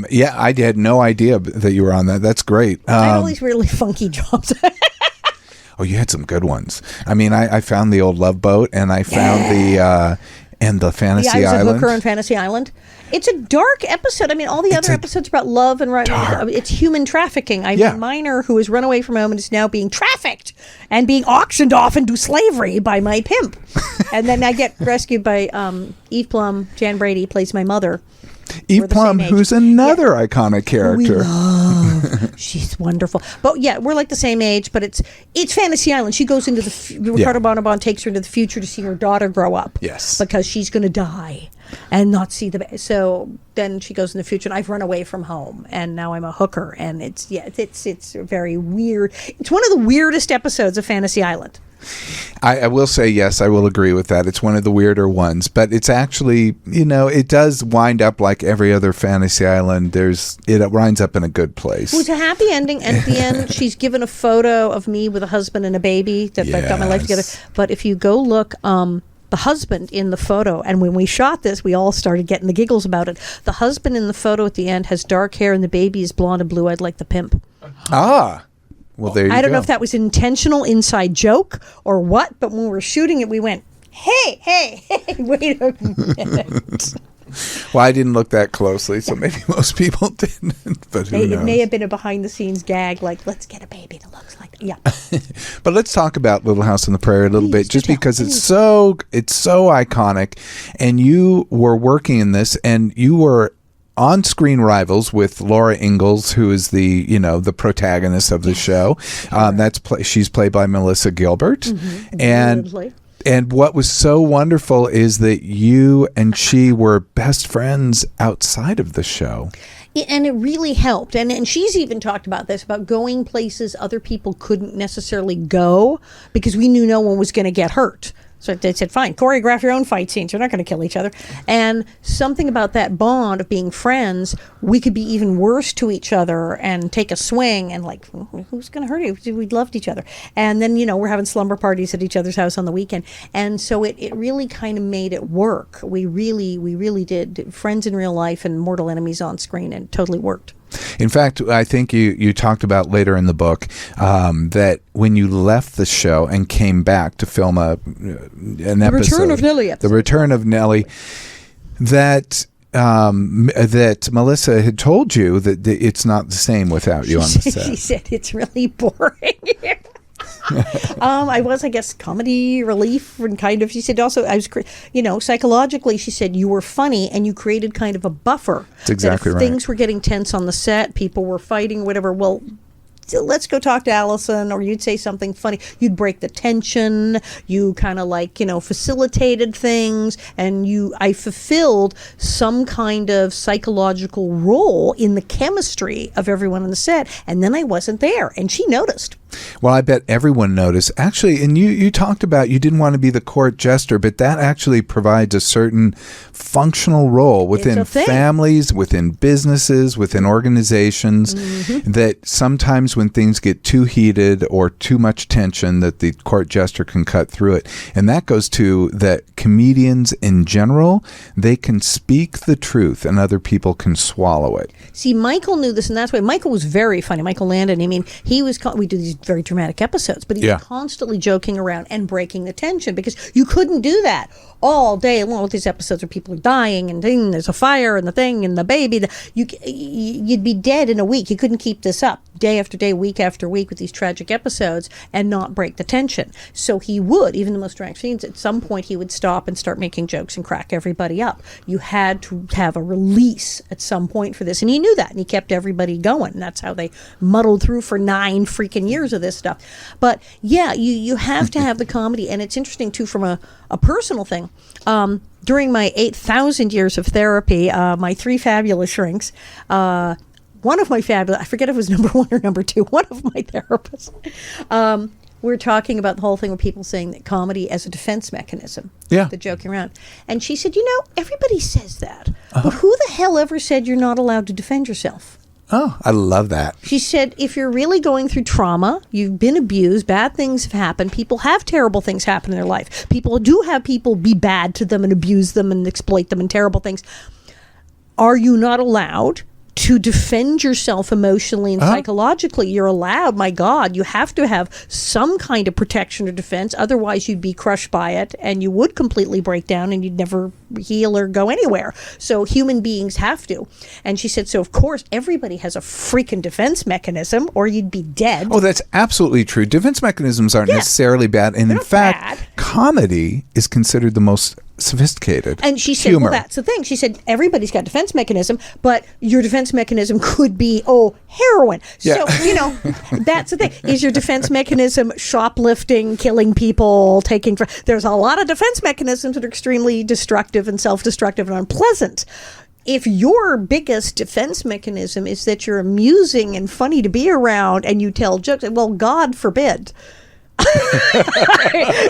Yeah, I had no idea that you were on that. That's great. I had all these really funky jobs. Oh, you had some good ones. I mean, I found the old Love Boat, and I found the Fantasy Island. I was a hooker on Fantasy Island. It's a dark episode. I mean, all the other episodes about love and it's human trafficking. I'm a minor who has run away from home and is now being trafficked and being auctioned off into slavery by my pimp. And then I get rescued by Eve Plum. Jan Brady plays my mother. Eve Plum, who's another iconic character. She's wonderful. But yeah, we're like the same age, but it's Fantasy Island. She goes into Ricardo Bonabon takes her into the future to see her daughter grow up. Yes. Because she's going to die and not see so then she goes in the future, and I've run away from home, and now I'm a hooker, and it's very weird. It's one of the weirdest episodes of Fantasy Island. I will say, yes, I will agree with that. It's one of the weirder ones, but it's actually, it does wind up like every other Fantasy Island. It winds up in a good place. Well, it's a happy ending, and at the end, she's given a photo of me with a husband and a baby that I've got my life together. But if you go look, the husband in the photo, and when we shot this, we all started getting the giggles about it. The husband in the photo at the end has dark hair, and the baby is blonde and blue-eyed like the pimp. Ah. Well, there you go. I don't know if that was an intentional inside joke or what, but when we were shooting it, we went, hey, wait a minute. Well, I didn't look that closely, so maybe most people didn't, but who knows? It may have been a behind-the-scenes gag, like, let's get a baby that looks like that. Yeah. But let's talk about Little House on the Prairie a little bit, just because it's so iconic, and you were working in this, and you were on-screen rivals with Laura Ingalls, who is the protagonist of the show. She's played by Melissa Gilbert, and what was so wonderful is that you and she were best friends outside of the show. And it really helped. And she's even talked about this, about going places other people couldn't necessarily go because we knew no one was going to get hurt. So they said, fine, choreograph your own fight scenes. You're not going to kill each other. And something about that bond of being friends, we could be even worse to each other and take a swing and like, who's going to hurt you? We loved each other. And then, we're having slumber parties at each other's house on the weekend. And so it really kind of made it work. We really did. Friends in real life and mortal enemies on screen, and it totally worked. In fact, I think you talked about later in the book that when you left the show and came back to film an episode, The Return of Nellie, that Melissa had told you that it's not the same without you on the set. She said it's really boring. I guess, comedy relief, and kind of, she said also, I was, psychologically, she said you were funny and you created kind of a buffer. That's exactly right. Things were getting tense on the set, people were fighting, whatever. Well, let's go talk to Allison, or you'd say something funny. You'd break the tension. You kind of facilitated things, and I fulfilled some kind of psychological role in the chemistry of everyone on the set. And then I wasn't there, and she noticed. Well, I bet everyone noticed. Actually, and you talked about you didn't want to be the court jester, but that actually provides a certain functional role within families, within businesses, within organizations, that sometimes when things get too heated or too much tension, that the court jester can cut through it. And that goes to that comedians in general, they can speak the truth and other people can swallow it. See, Michael knew this, and that's why Michael was very funny. Michael Landon, we do these very dramatic episodes, but he's constantly joking around and breaking the tension, because you couldn't do that all day long with these episodes where people are dying and there's a fire and the thing and the baby. You'd be dead in a week. You couldn't keep this up. day after day, week after week with these tragic episodes and not break the tension. So he would, even the most dramatic scenes, at some point he would stop and start making jokes and crack everybody up. You had to have a release at some point for this, and he knew that, and he kept everybody going. And that's how they muddled through for 9 freaking years of this stuff. But yeah, you have to have the comedy, and it's interesting too from a personal thing. During my 8,000 years of therapy, my 3 fabulous shrinks, one of my fabulous, I forget if it was number 1 or number 2, one of my therapists, we were talking about the whole thing with people saying that comedy as a defense mechanism, the joking around. And she said, everybody says that, but who the hell ever said you're not allowed to defend yourself? Oh, I love that. She said, if you're really going through trauma, you've been abused, bad things have happened, people have terrible things happen in their life. People do have people be bad to them and abuse them and exploit them and terrible things. Are you not allowed to defend yourself emotionally and psychologically? You're allowed, my God, you have to have some kind of protection or defense. Otherwise, you'd be crushed by it and you would completely break down and you'd never heal or go anywhere. So human beings have to. And she said, so of course, everybody has a freaking defense mechanism or you'd be dead. Oh, that's absolutely true. Defense mechanisms aren't necessarily bad. And in fact, comedy is considered the most sophisticated. And she said, well, that's the thing. She said, everybody's got defense mechanism, but your defense mechanism could be, heroin. Yeah. So, that's the thing. Is your defense mechanism shoplifting, killing people, there's a lot of defense mechanisms that are extremely destructive and self-destructive and unpleasant. If your biggest defense mechanism is that you're amusing and funny to be around and you tell jokes, well, God forbid.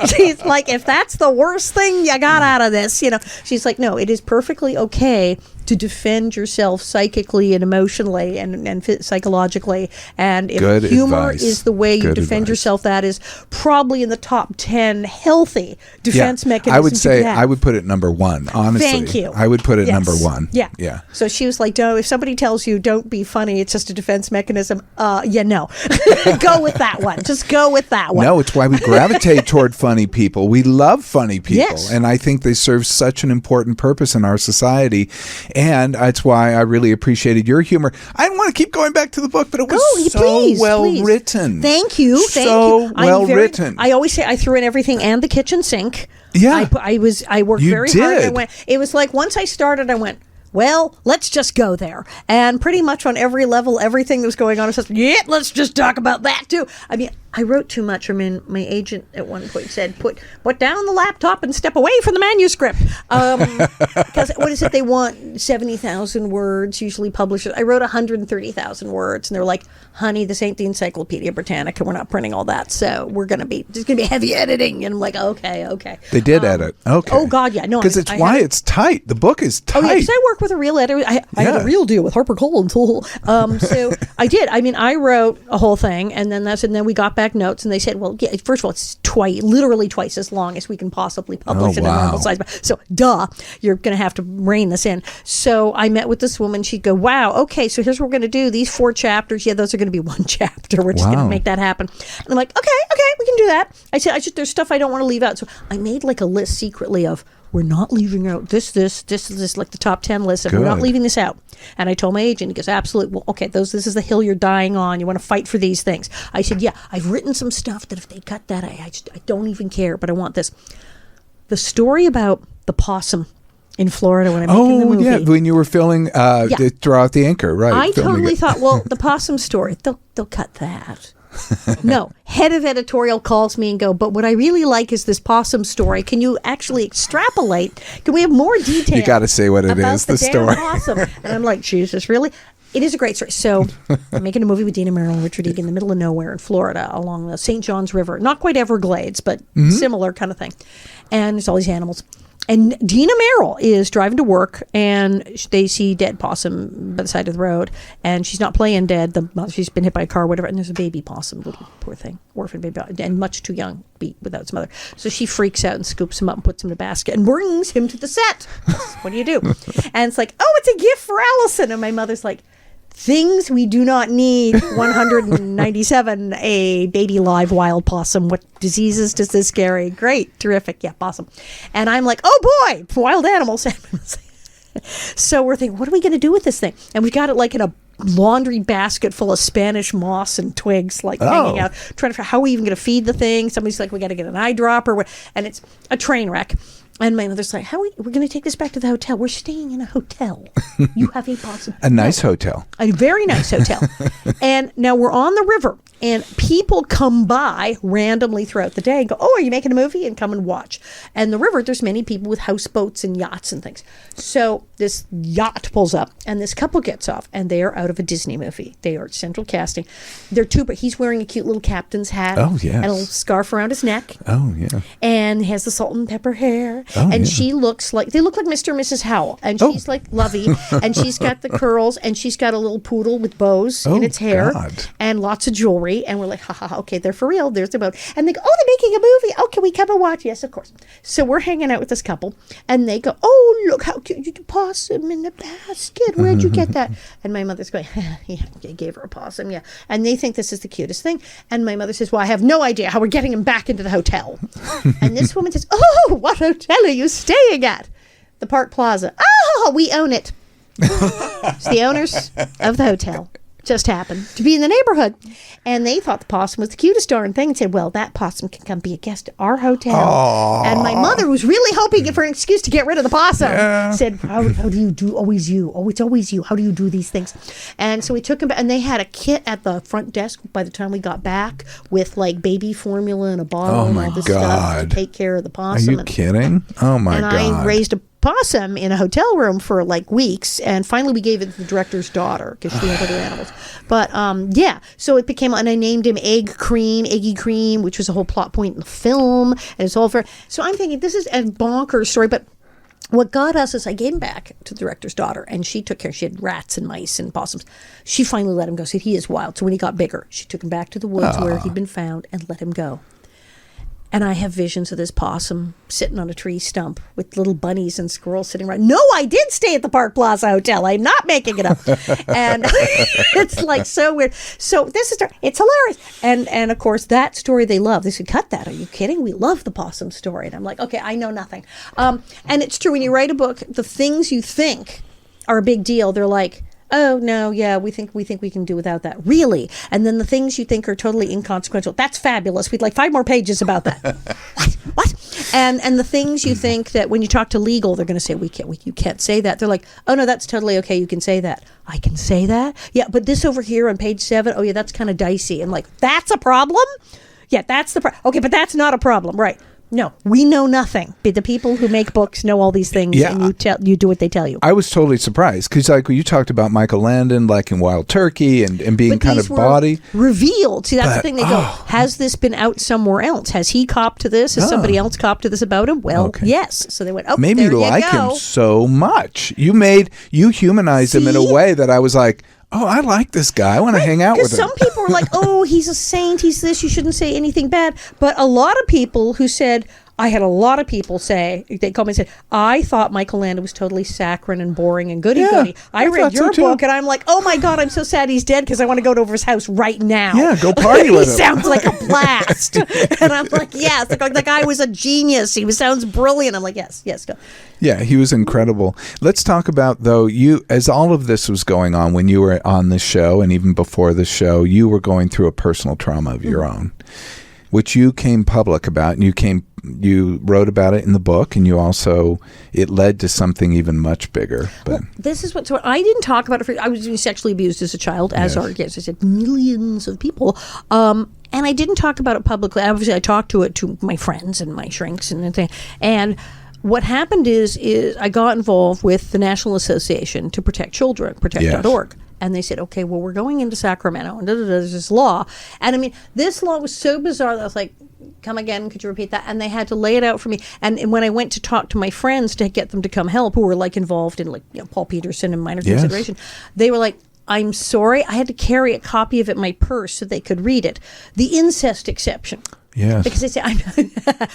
She's like, if that's the worst thing you got out of this, she's like, no, it is perfectly okay to defend yourself psychically and emotionally and psychologically. And if Good humor advice. is the way you defend yourself, that is probably in the top 10 healthy defense mechanisms. I would say I would put it number 1, honestly. Thank you. I would put it number 1. Yeah. Yeah. So she was like, if somebody tells you don't be funny, it's just a defense mechanism, no. Go with that one. Just go with that one. No, it's why we gravitate toward funny people. We love funny people. Yes. And I think they serve such an important purpose in our society. And that's why I really appreciated your humor. I don't want to keep going back to the book, but it was please. written. Thank you. So well written. I always say I threw in everything and the kitchen sink. Yeah. I worked very hard. It was like once I started, I went, well, let's just go there. And pretty much on every level, everything that was going on, I said, let's just talk about that too. I mean, I wrote too much. I mean, my agent at one point said, put down the laptop and step away from the manuscript. Because what is it? They want 70,000 words, usually publishers. I wrote 130,000 words. And they're like, honey, this ain't the Encyclopedia Britannica. We're not printing all that. So there's going to be heavy editing. And I'm like, okay. They did edit. Okay. Oh, God, yeah. No, because it's tight. The book is tight. Oh, yeah, because I work with a real editor. I had a real deal with HarperCollins. So I did. I mean, I wrote a whole thing, and then we got back notes, and they said, well, yeah, first of all, it's literally twice as long as we can possibly publish in a normal size. So, you're going to have to rein this in. So I met with this woman. She'd go, wow, okay, so here's what we're going to do. These 4 chapters, those are going to be 1 chapter. We're just going to make that happen. And I'm like, okay, we can do that. I said, there's stuff I don't want to leave out. So I made like a list secretly of, we're not leaving out this, like the top 10 list. We're not leaving this out. And I told my agent, he goes, absolutely. Well, okay, this is the hill you're dying on. You want to fight for these things. I said, yeah, I've written some stuff that if they cut that, I don't even care, but I want this. The story about the possum in Florida when I'm making the movie. Oh, yeah, when you were filming to throw out the anchor, right. I totally thought, well, the possum story, they'll cut that. No, head of editorial calls me and go, but what I really like is this possum story. Can you actually extrapolate? Can we have more detail? You got to say what it is, the story. Possum. And I'm like, Jesus, really? It is a great story. So I'm making a movie with Dina Merrill and Richard Egan in the middle of nowhere in Florida along the St. Johns River. Not quite Everglades, but similar kind of thing. And there's all these animals. And Dina Merrill is driving to work, and they see dead possum by the side of the road, and she's not playing dead. She's been hit by a car, whatever, and there's a baby possum, little poor thing, orphan baby, and much too young, without its mother. So she freaks out and scoops him up and puts him in a basket and brings him to the set. What do you do? And it's like, it's a gift for Allison. And my mother's like, things we do not need. 197, a baby live wild possum. What diseases does this carry? Great, terrific, yeah, possum. And I'm like, oh boy, wild animals. So we're thinking, what are we going to do with this thing? And we got it like in a laundry basket full of Spanish moss and twigs, like hanging out, trying to figure out how are we even going to feed the thing. Somebody's like, we got to get an eye dropper, and it's a train wreck. And my mother's like, we're going to take this back to the hotel. We're staying in a hotel. You have a possum. A nice hotel. A very nice hotel. And now we're on the river, and people come by randomly throughout the day and go, oh, are you making a movie? And come and watch. And the river, there's many people with houseboats and yachts and things. So this yacht pulls up, and this couple gets off, and they are out of a Disney movie. They are central casting. They're but he's wearing a cute little captain's hat. Oh, yes. And a little scarf around his neck. Oh, yeah. And he has the salt and pepper hair. Oh, and yeah. they look like Mr. and Mrs. Howell. And she's like Lovey. And she's got the curls. And she's got a little poodle with bows in its hair. God. And lots of jewelry. And we're like, ha, ha, ha, okay, they're for real. There's the boat. And they go, oh, they're making a movie. Oh, can we come and watch? Yes, of course. So we're hanging out with this couple. And they go, oh, look how cute. You do possum in the basket. Where'd you get that? And my mother's going, yeah, I gave her a possum, yeah. And they think this is the cutest thing. And my mother says, well, I have no idea how we're getting him back into the hotel. And this woman says, oh, what hotel are you staying at? The Park Plaza. Oh, we own it. It's the owners of the hotel. Just happened to be in the neighborhood. And they thought the possum was the cutest darn thing and said, well, that possum can come be a guest at our hotel. Aww. And my mother was really hoping for an excuse to get rid of the possum. Yeah. Said, how do you do, always you? Oh, it's always you. How do you do these things? And so we took him back, and they had a kit at the front desk by the time we got back with like baby formula and a bottle and all this stuff to take care of the possum. Are you kidding? Oh, my God. And I raised a possum in a hotel room for like weeks, and finally we gave it to the director's daughter because she had other animals. But yeah, so it became, and I named him Eggy Cream, which was a whole plot point in the film, and it's all for. So I'm thinking this is a bonkers story, but what got us is I gave him back to the director's daughter, and she took care. She had rats and mice and possums. She finally let him go. Said he is wild. So when he got bigger, she took him back to the woods where he'd been found and let him go. And I have visions of this possum sitting on a tree stump with little bunnies and squirrels sitting around. No, I did stay at the Park Plaza Hotel. I'm not making it up. And it's like so weird. So this is, it's hilarious. And of course, that story they love. They said, cut that. Are you kidding? We love the possum story. And I'm like, okay, I know nothing. And it's true. When you write a book, the things you think are a big deal, they're like, oh, no, yeah, we think we can do without that. Really? And then the things you think are totally inconsequential, that's fabulous. We'd like 5 more pages about that. What? And the things you think that when you talk to legal, they're going to say, you can't say that. They're like, oh, no, that's totally okay. You can say that. I can say that? Yeah, but this over here on page 7, oh, yeah, that's kind of dicey. And like, that's a problem? Yeah, that's the problem. Okay, but that's not a problem. Right. No, we know nothing. The people who make books know all these things, and you do what they tell you. I was totally surprised because, like, when you talked about Michael Landon, like in Wild Turkey, and being kind of bawdy, revealed. See, that's the thing. They go, has this been out somewhere else? Has he copped to this? Has somebody else copped to this about him? Well, yes. So they went, oh, made me like him so much. You humanized him in a way that I was like, oh, I like this guy. I want to hang out with him. Because some people are like, oh, he's a saint. He's this. You shouldn't say anything bad. But a lot of people who said, I had a lot of people say, they called me and said, I thought Michael Landon was totally saccharine and boring and goody-goody. I read your book, and I'm like, oh, my God, I'm so sad he's dead because I want to go over his house right now. Yeah, go party with him. He sounds like a blast. And I'm like, yes. The guy was a genius. He sounds brilliant. I'm like, yes, go. Yeah, he was incredible. Let's talk about, though, you, as all of this was going on when you were on the show and even before the show, you were going through a personal trauma of your own, which you came public about, and you wrote about it in the book, and you also, it led to something even much bigger. But well, this is so I didn't talk about it. I was being sexually abused as a child, as I said, millions of people. And I didn't talk about it publicly. Obviously, I talked to my friends and my shrinks and everything. And what happened is I got involved with the National Association to Protect Children, protect.org. And they said, okay, well, we're going into Sacramento, and there's this law. And I mean, this law was so bizarre that I was like, come again, could you repeat that? And they had to lay it out for me. And when I went to talk to my friends to get them to come help, who were like involved in, like, Paul Peterson and minor consideration, they were like, I'm sorry, I had to carry a copy of it in my purse so they could read it. The incest exception. Yes. Because they say,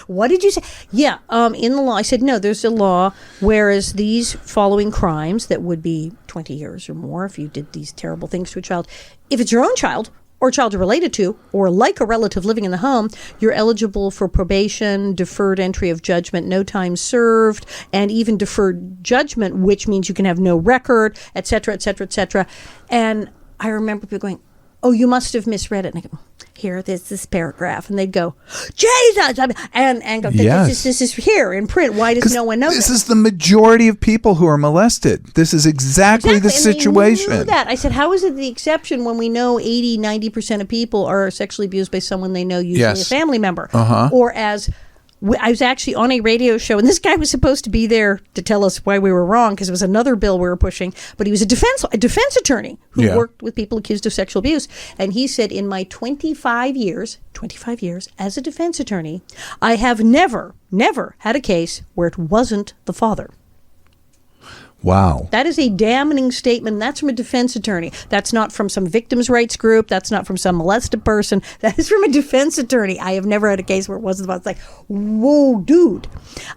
what did you say? Yeah, in the law, I said, no, there's a law, whereas these following crimes that would be 20 years or more if you did these terrible things to a child, if it's your own child, or child you're related to, or like a relative living in the home, you're eligible for probation, deferred entry of judgment, no time served, and even deferred judgment, which means you can have no record, et cetera, et cetera, et cetera. And I remember people going, oh, you must have misread it. And I go, here, there's this paragraph. And they'd go, Jesus! And go, Yes. this is here in print. Why does no one know this is the majority of people who are molested. This is exactly the and situation. They knew that. I said, how is it the exception when we know 80, 90% of people are sexually abused by someone they know, usually Yes. a family member? Uh-huh. Or as I was actually on a radio show, and this guy was supposed to be there to tell us why we were wrong, because it was another bill we were pushing, but he was a defense attorney who worked with people accused of sexual abuse. And he said, in my 25 years as a defense attorney, I have never had a case where it wasn't the father. Wow. That is a damning statement. That's from a defense attorney. That's not from some victims' rights group. That's not from some molested person. That is from a defense attorney. I have never had a case where it wasn't. It's like, whoa, dude.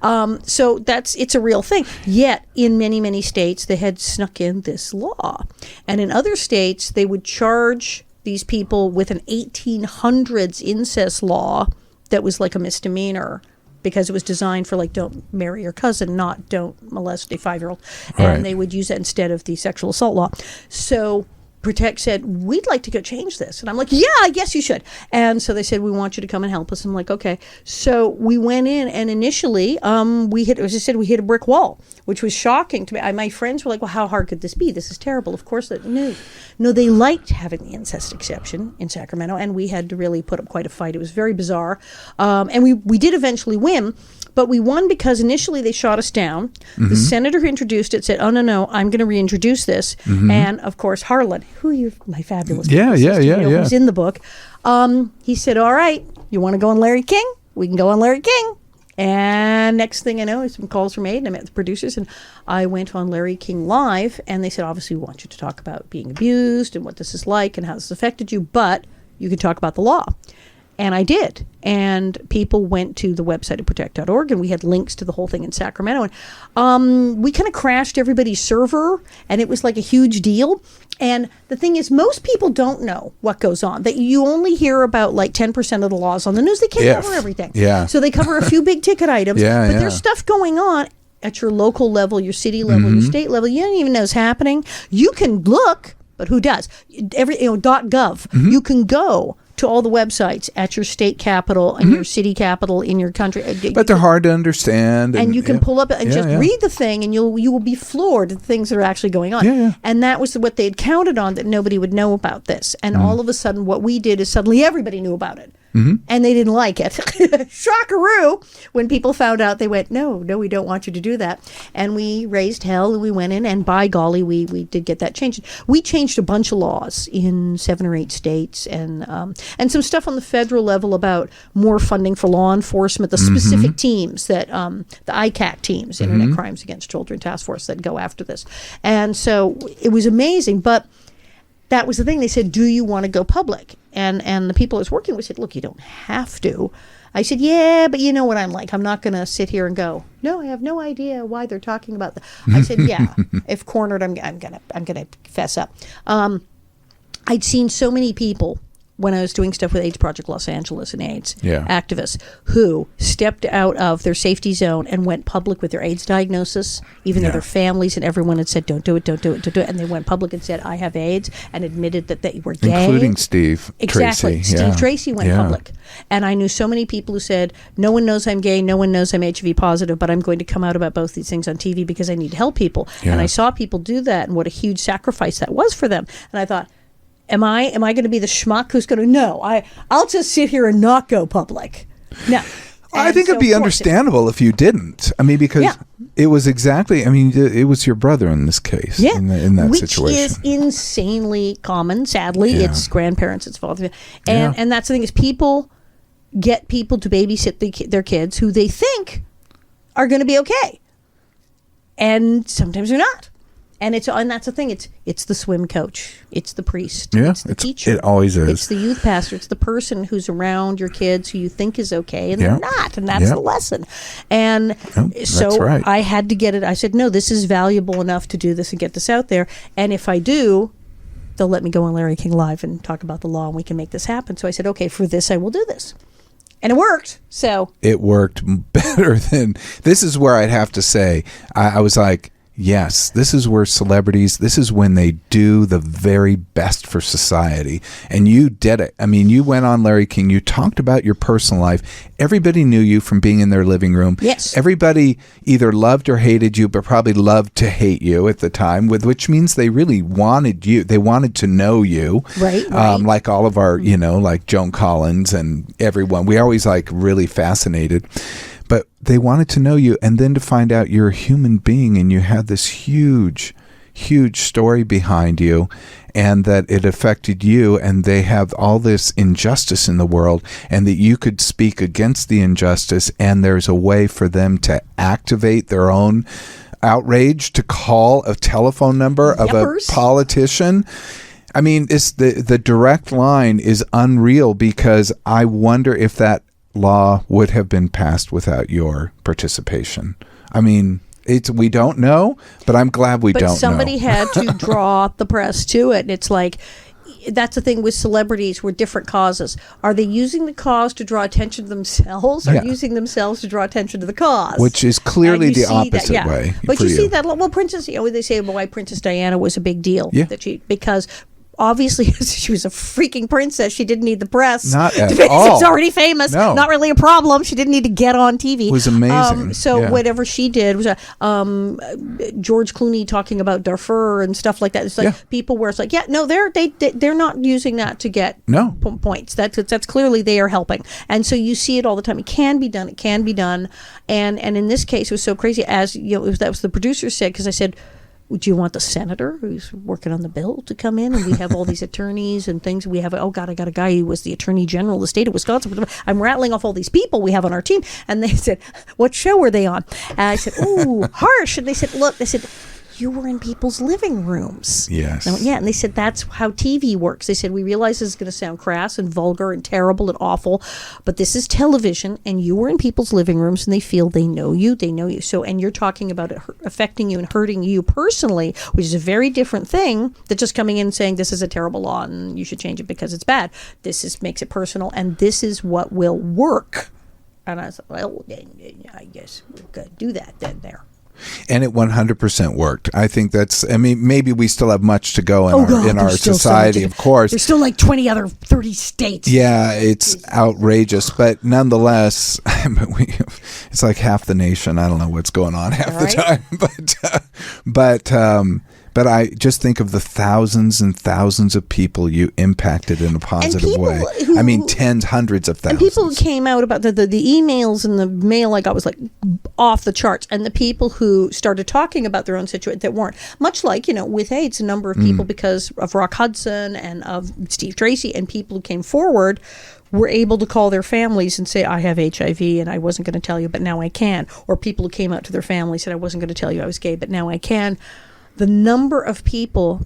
So it's a real thing. Yet, in many, many states, they had snuck in this law. And in other states, they would charge these people with an 1800s incest law that was like a misdemeanor, because it was designed for, like, don't marry your cousin, not don't molest a 5-year-old. And Right. they would use that instead of the sexual assault law. So Protect said, we'd like to go change this. And I'm like, yeah, I guess you should. And so they said, we want you to come and help us. I'm like, okay. So we went in, and initially we hit a brick wall, which was shocking to me. My friends were like, well, how hard could this be? This is terrible. Of course, no, they liked having the incest exception in Sacramento, and we had to really put up quite a fight. It was very bizarre. And we did eventually win, but we won because initially they shot us down. Mm-hmm. The senator who introduced it said, oh, no, I'm going to reintroduce this. Mm-hmm. And, of course, Harlan, who you're my fabulous who's in the book, he said, all right, you want to go on Larry King? We can go on Larry King. And next thing I know, some calls were made, and I met the producers, and I went on Larry King Live, and they said, obviously, we want you to talk about being abused and what this is like and how this affected you, but you can talk about the law. And I did. And people went to the website of protect.org, and we had links to the whole thing in Sacramento. And we kind of crashed everybody's server, and it was like a huge deal. And the thing is, most people don't know what goes on. That you only hear about like 10% of the laws on the news. They can't cover everything. Yeah. So they cover a few big ticket items. But there's stuff going on at your local level, your city level, your state level. You don't even know it's happening. You can look, but who does? .gov. You can go to all the websites at your state capital and your city capital in your country. But they're hard to understand. And you can pull up and just read the thing, and you will be floored at the things that are actually going on. Yeah. And that was what they had counted on, that nobody would know about this. And all of a sudden, what we did is suddenly everybody knew about it. And they didn't like it. Shockaroo! When people found out, they went, no, we don't want you to do that. And we raised hell, and we went in, and by golly, we did get that changed. We changed a bunch of laws in 7 or 8 states, and some stuff on the federal level about more funding for law enforcement, the specific teams that, the ICAC teams, Internet Crimes Against Children Task Force, that go after this. And so it was amazing, but that was the thing. They said, do you want to go public? And the people I was working with said, look, you don't have to. I said, yeah, but you know what I'm like. I'm not going to sit here and go, no, I have no idea why they're talking about that. I said, yeah, if cornered, I'm gonna fess up. I'd seen so many people when I was doing stuff with AIDS Project Los Angeles and AIDS activists who stepped out of their safety zone and went public with their AIDS diagnosis, even though their families and everyone had said, don't do it. And they went public and said, I have AIDS, and admitted that they were gay. Including Steve Exactly. Tracy. Steve Tracy went public. And I knew so many people who said, no one knows I'm gay, no one knows I'm HIV positive, but I'm going to come out about both these things on TV because I need to help people. And I saw people do that, and what a huge sacrifice that was for them. And I thought, Am I going to be the schmuck who's going to? No, I'll just sit here and not go public. No. I think it'd be understandable if you didn't. I mean, because it was exactly. I mean, it was your brother in this case. Yeah. In that Which situation, is insanely common. Sadly, it's grandparents, it's fathers, and that's the thing is people get people to babysit their kids who they think are going to be okay, and sometimes they're not. And that's the thing. It's the swim coach. It's the priest. Yeah, it's the teacher. It always is. It's the youth pastor. It's the person who's around your kids who you think is okay, and they're not. And that's the lesson. And so right. I had to get it. I said, no, this is valuable enough to do this and get this out there. And if I do, they'll let me go on Larry King Live and talk about the law, and we can make this happen. So I said, okay, for this I will do this. And it worked. So it worked better than, this is where I'd have to say, I was like, yes, this is where celebrities, this is when they do the very best for society. And you did it. I mean, you went on Larry King, you talked about your personal life. Everybody knew you from being in their living room. Yes. Everybody either loved or hated you, but probably loved to hate you at the time, which means they really wanted you. They wanted to know you. Right. Like all of our, like Joan Collins and everyone. We always really fascinated. But they wanted to know you, and then to find out you're a human being and you had this huge, huge story behind you, and that it affected you, and they have all this injustice in the world, and that you could speak against the injustice, and there's a way for them to activate their own outrage, to call a telephone number of a politician. I mean, it's the direct line is unreal, because I wonder if that law would have been passed without your participation. I mean, we don't know, but I'm glad we don't know. But somebody had to draw the press to it. And it's like, that's the thing with celebrities, with different causes. Are they using the cause to draw attention to themselves, or using themselves to draw attention to the cause? Which is clearly the opposite way. But you see that, well, Princess, they say, why Princess Diana was a big deal. Yeah. Because obviously, she was a freaking princess. She didn't need the press. Not at She all. was already famous. No. Not really a problem. She didn't need to get on TV. It was amazing. Whatever she did was George Clooney talking about Darfur and stuff like that. It's like people where it's like, they're not using that to get points. That's clearly they are helping. And so you see it all the time. It can be done. It can be done. And in this case, it was so crazy. As that was the producer said, because I said, do you want the senator who's working on the bill to come in? And we have all these attorneys and things. We have, I got a guy who was the attorney general of the state of Wisconsin. I'm rattling off all these people we have on our team. And they said, what show were they on? And I said, ooh, harsh. And they said, look, you were in people's living rooms. Yes. And I went, and they said, that's how TV works. They said, we realize this is going to sound crass and vulgar and terrible and awful, but this is television, and you were in people's living rooms, and they feel they know you. So, and you're talking about it affecting you and hurting you personally, which is a very different thing than just coming in and saying, this is a terrible law, and you should change it because it's bad. This makes it personal, and this is what will work. And I said, well, I guess we could do that then there. And it 100% worked. I think maybe we still have much to go in our society, of course. There's still 30 states. Yeah, it's outrageous. But nonetheless, it's like half the nation. I don't know what's going on half the time. But I just think of the thousands and thousands of people you impacted in a positive way. Tens, hundreds of thousands. And people who came out about the emails and the mail I got was off the charts. And the people who started talking about their own situation that weren't. Much like, with AIDS, a number of people because of Rock Hudson and of Steve Tracy, and people who came forward were able to call their families and say, I have HIV and I wasn't going to tell you, but now I can. Or people who came out to their families said, I wasn't going to tell you I was gay, but now I can. The number of people,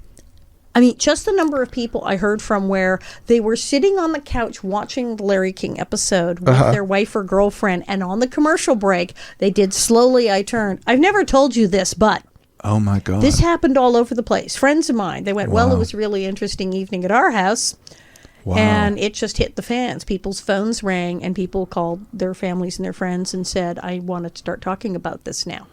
just the number of people I heard from where they were sitting on the couch watching the Larry King episode with their wife or girlfriend, and on the commercial break, they did Slowly I Turned. I've never told you this, but oh my God, this happened all over the place. Friends of mine, they went, well, it was a really interesting evening at our house. Wow. And it just hit the fans. People's phones rang, and people called their families and their friends and said, I want to start talking about this now.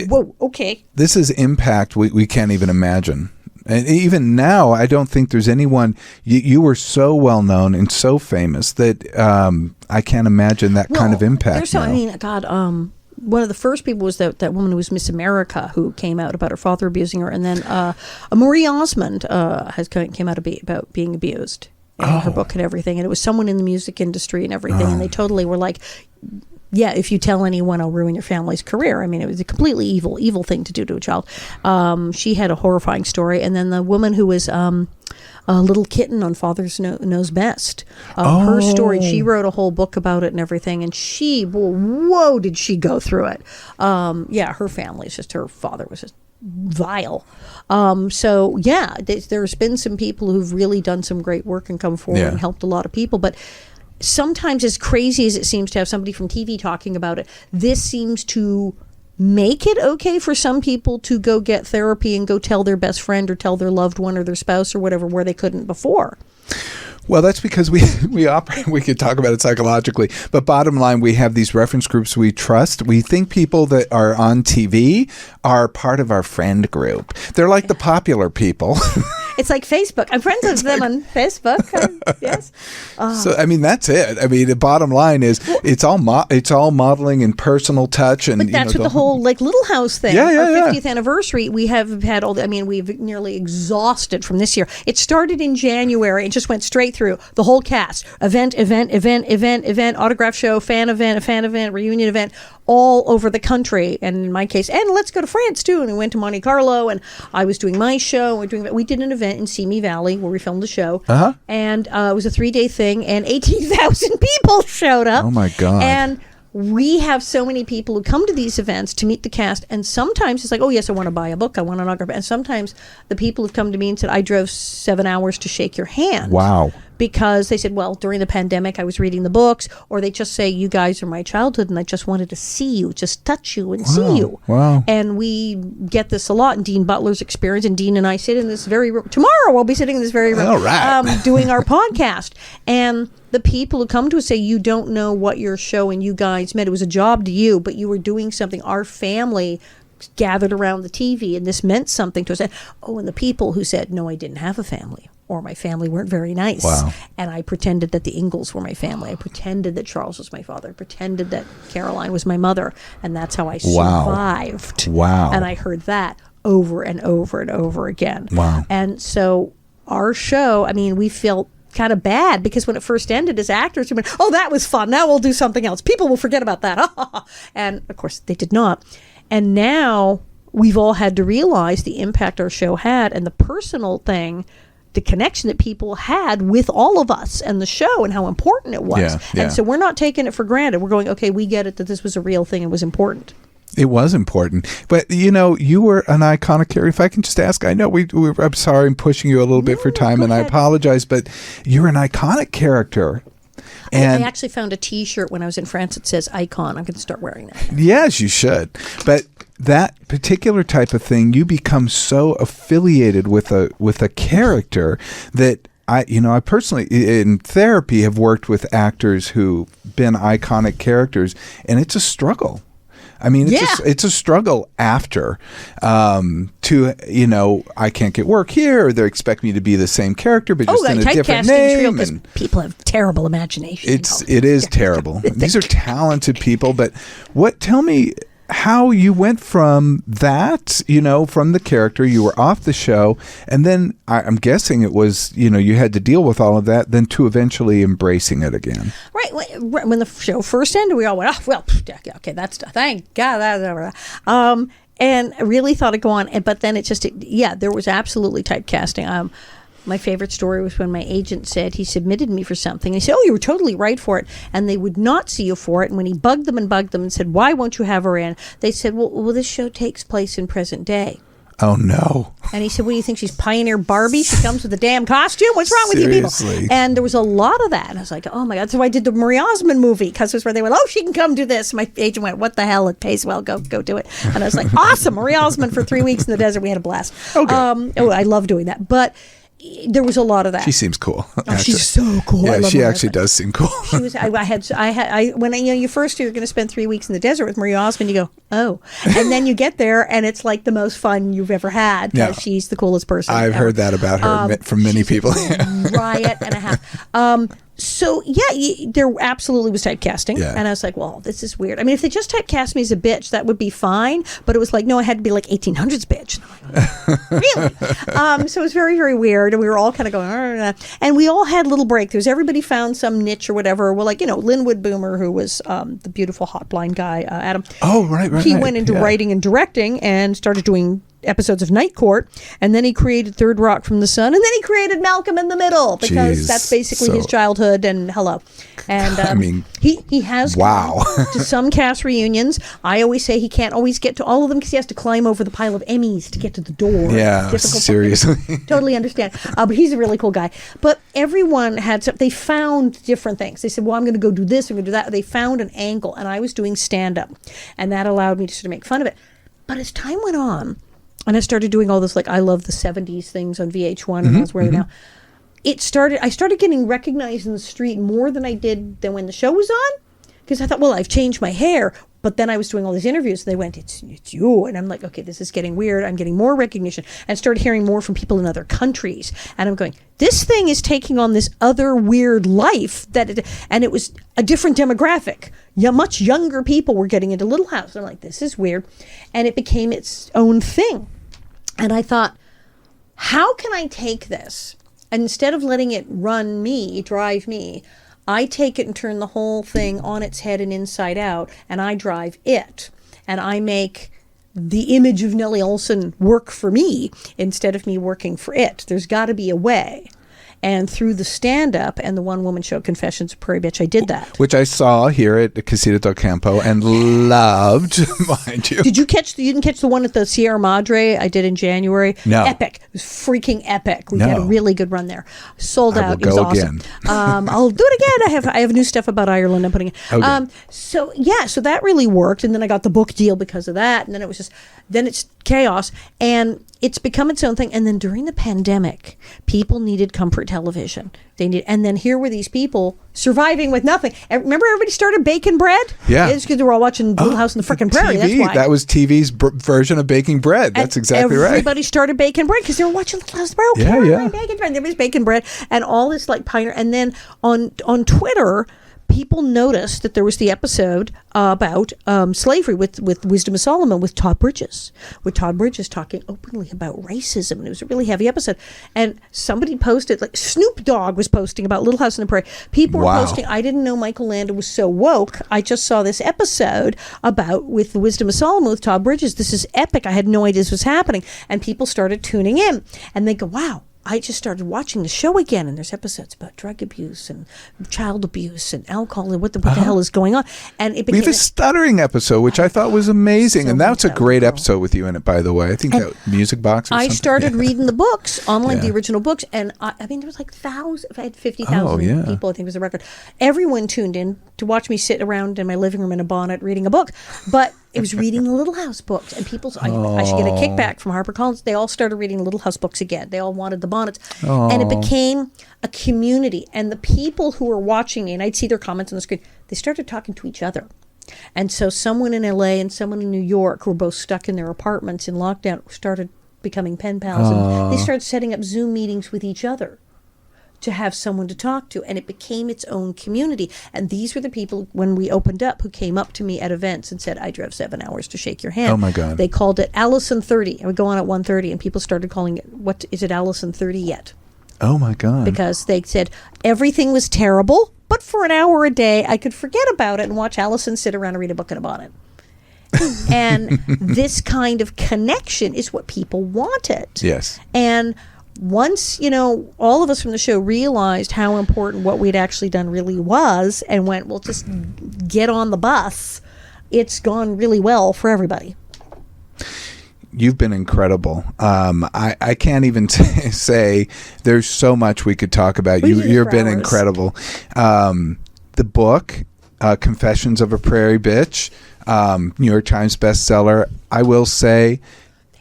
Whoa, okay. This is impact we can't even imagine. And even now, I don't think there's anyone. You were so well known and so famous that I can't imagine that kind of impact. One of the first people was that woman who was Miss America, who came out about her father abusing her, and then Marie Osmond came out about being abused in her book and everything, and it was someone in the music industry and everything, and they totally were like, yeah, if you tell anyone, I'll ruin your family's career. It was a completely evil thing to do to a child. She had a horrifying story, and then the woman who was a little kitten on Father's Knows Best. Her story, she wrote a whole book about it and everything, and did she go through it. Her family, her father was just vile. There's been some people who've really done some great work and come forward and helped a lot of people, but sometimes, as crazy as it seems to have somebody from TV talking about it, this seems to make it okay for some people to go get therapy and go tell their best friend or tell their loved one or their spouse or whatever where they couldn't before. Well, that's because we operate. We could talk about it psychologically, but bottom line, we have these reference groups we trust. We think people that are on TV are part of our friend group. They're like the popular people. It's like Facebook. I'm friends with them on Facebook. Yes. So I mean, that's it. I mean, the bottom line is it's all modeling and personal touch, and but that's what the whole like Little House thing. Yeah, Our 50th anniversary. We have had all. We've nearly exhausted from this year. It started in January and just went straight through the whole cast. Event, autograph show, fan event, reunion event, all over the country. And in my case, and let's go to France too. And we went to Monte Carlo, and I was doing my show. We did an event in Simi Valley where we filmed the show. And it was a 3-day thing, and 18,000 people showed up. Oh my God. And we have so many people who come to these events to meet the cast, and sometimes it's like, oh yes, I want to buy a book, I want an autograph. And sometimes the people have come to me and said, I drove 7 hours to shake your hand. Wow. Because they said, well, during the pandemic, I was reading the books, or they just say, you guys are my childhood, and I just wanted to see you, just touch you and see you. Wow. And we get this a lot in Dean Butler's experience, and Dean and I sit in this very room. Tomorrow, we'll be sitting in this very room. All right. Doing our podcast. And the people who come to us say, you don't know what your show and you guys meant. It was a job to you, but you were doing something. Our family gathered around the TV, and this meant something to us. Oh, and the people who said, no, I didn't have a family, or my family weren't very nice. Wow. And I pretended that the Ingalls were my family. I pretended that Charles was my father. I pretended that Caroline was my mother. And that's how I survived. Wow. And I heard that over and over and over again. Wow. And so our show, I mean, we felt kind of bad because when it first ended, as actors, we went, oh, that was fun. Now we'll do something else. People will forget about that. And of course, they did not. And now we've all had to realize the impact our show had and the personal thing, the connection that people had with all of us and the show and how important it was. Yeah. And so we're not taking it for granted. We're going, okay, we get it that this was a real thing and was important. It was important. But, you know, you were an iconic character. If I can just ask, I know I'm sorry I'm pushing you a little bit for time, and I apologize, but you're an iconic character. And I actually found a T-shirt when I was in France that says icon. I'm going to start wearing that. Yes, you should. But that particular type of thing, you become so affiliated with a character that I personally in therapy have worked with actors who've been iconic characters, and it's a struggle. I mean, it's a struggle after I can't get work here, or they expect me to be the same character, but just in a different name. And people have terrible imagination. It is terrible. These are talented people, but tell me how you went from that, from the character, you were off the show, and then I'm guessing it was, you had to deal with all of that, then to eventually embracing it again. Right. When the show first ended, we all went, oh, well, okay, that's done. Thank God. And I really thought it'd go on. But then there was absolutely typecasting. My favorite story was when my agent said he submitted me for something. And he said, oh, you were totally right for it. And they would not see you for it. And when he bugged them and said, why won't you have her in? They said, well, this show takes place in present day. Oh, no. And he said, what do you think? She's Pioneer Barbie? She comes with a damn costume? What's wrong with you people? And there was a lot of that. And I was like, oh, my God. So I did the Marie Osmond movie because it was where they went, oh, she can come do this. My agent went, what the hell? It pays well. Go do it. And I was like, awesome. Marie Osmond for 3 weeks in the desert. We had a blast. Okay. I love doing that. But there was a lot of that. She seems cool. Oh, she's so cool. Yeah, she actually does seem cool. She was. When you first you're going to spend 3 weeks in the desert with Marie Osmond, you go, oh, and then you get there and it's like the most fun you've ever had because she's the coolest person. I've heard that about her from many people. Riot and a half. So, there absolutely was typecasting. Yeah. And I was like, well, this is weird. I mean, if they just typecast me as a bitch, that would be fine. But it was like, no, I had to be like 1800s bitch. Really? So it was very, very weird. And we were all kind of going, and we all had little breakthroughs. Everybody found some niche or whatever. Well, like, Linwood Boomer, who was the beautiful hot blind guy, Adam. Oh, right. He went into writing and directing and started doing episodes of Night Court, and then he created Third Rock from the Sun, and then he created Malcolm in the Middle, because Jeez, that's basically his childhood. And hello, and I mean, he has wow. gone to some cast reunions. I always say he can't always get to all of them because he has to climb over the pile of Emmys to get to the door. Yeah, seriously. Totally understand. But he's a really cool guy. But everyone had some, they found different things. They said, well, I'm going to go do this, I'm going to do that. They found an angle, and I was doing stand-up, and that allowed me to sort of make fun of it. But as time went on, and I started doing all this, like, I love the 70s things on VH1, and I was wearing now. I started getting recognized in the street more than I did than when the show was on, because I thought, well, I've changed my hair. But then I was doing all these interviews, and they went, it's you. And I'm like, okay, this is getting weird. I'm getting more recognition, and started hearing more from people in other countries. And I'm going, this thing is taking on this other weird life. And it was a different demographic. Much younger people were getting into Little House. And I'm like, this is weird. And it became its own thing. And I thought, how can I take this? And instead of letting it drive me, I take it and turn the whole thing on its head and inside out, and I drive it. And I make the image of Nellie Olson work for me instead of me working for it. There's got to be a way. And through the stand-up and the one-woman show, Confessions of Prairie Bitch, I did that. Which I saw here at the Casita del Campo and loved, mind you. You didn't catch the one at the Sierra Madre I did in January? No. Epic. It was freaking epic. We had a really good run there. Sold out. It was awesome. Again. I'll do it again. I have new stuff about Ireland I'm putting in. Okay. So that really worked. And then I got the book deal because of that. And then then it's chaos. And it's become its own thing. And then during the pandemic, people needed comfort television. And then here were these people surviving with nothing. Remember, everybody started baking bread. Yeah, it's because they were all watching Little House on the frickin' Prairie. TV, that's why. That was TV's version of baking bread. That's exactly right. Everybody started baking bread because they were watching Little House on the Prairie. Baking bread. Everybody's baking bread, and all this like pioneer. And then on Twitter, people noticed that there was the episode about slavery with Wisdom of Solomon with Todd Bridges. With Todd Bridges talking openly about racism. And it was a really heavy episode. And somebody posted, like Snoop Dogg was posting about Little House on the Prairie. People were posting, I didn't know Michael Landon was so woke. I just saw this episode with the Wisdom of Solomon with Todd Bridges. This is epic. I had no idea this was happening. And people started tuning in. And they go, wow. I just started watching the show again, and there's episodes about drug abuse and child abuse and alcohol and what the hell is going on. And it became we have a stuttering episode, which I thought was amazing, and that's a great episode with you in it, by the way. I think that Music Box or something. I started reading the books, the original books, and I mean, there was like thousands. I had 50,000 people, I think was the record. Everyone tuned in to watch me sit around in my living room in a bonnet reading a book. But it was reading the Little House books, and people, I should get a kickback from HarperCollins. They all started reading Little House books again. They all wanted the bonnets. And it became a community. And the people who were watching me, and I'd see their comments on the screen, they started talking to each other. And so someone in LA and someone in New York who were both stuck in their apartments in lockdown started becoming pen pals. And they started setting up Zoom meetings with each other to have someone to talk to, and it became its own community. And these were the people, when we opened up, who came up to me at events and said, I drove 7 hours to shake your hand. Oh my God. They called it Allison 30. I would go on at 1:30, and people started calling it, what is it, Allison 30 yet? Oh my God. Because they said everything was terrible, but for an hour a day, I could forget about it and watch Allison sit around and read a book in a bonnet. And this kind of connection is what people wanted. Yes. And once, all of us from the show realized how important what we'd actually done really was and went, well, just get on the bus, it's gone really well for everybody. You've been incredible. I can't even say there's so much we could talk about. You've been incredible. The book, Confessions of a Prairie Bitch, New York Times bestseller. I will say,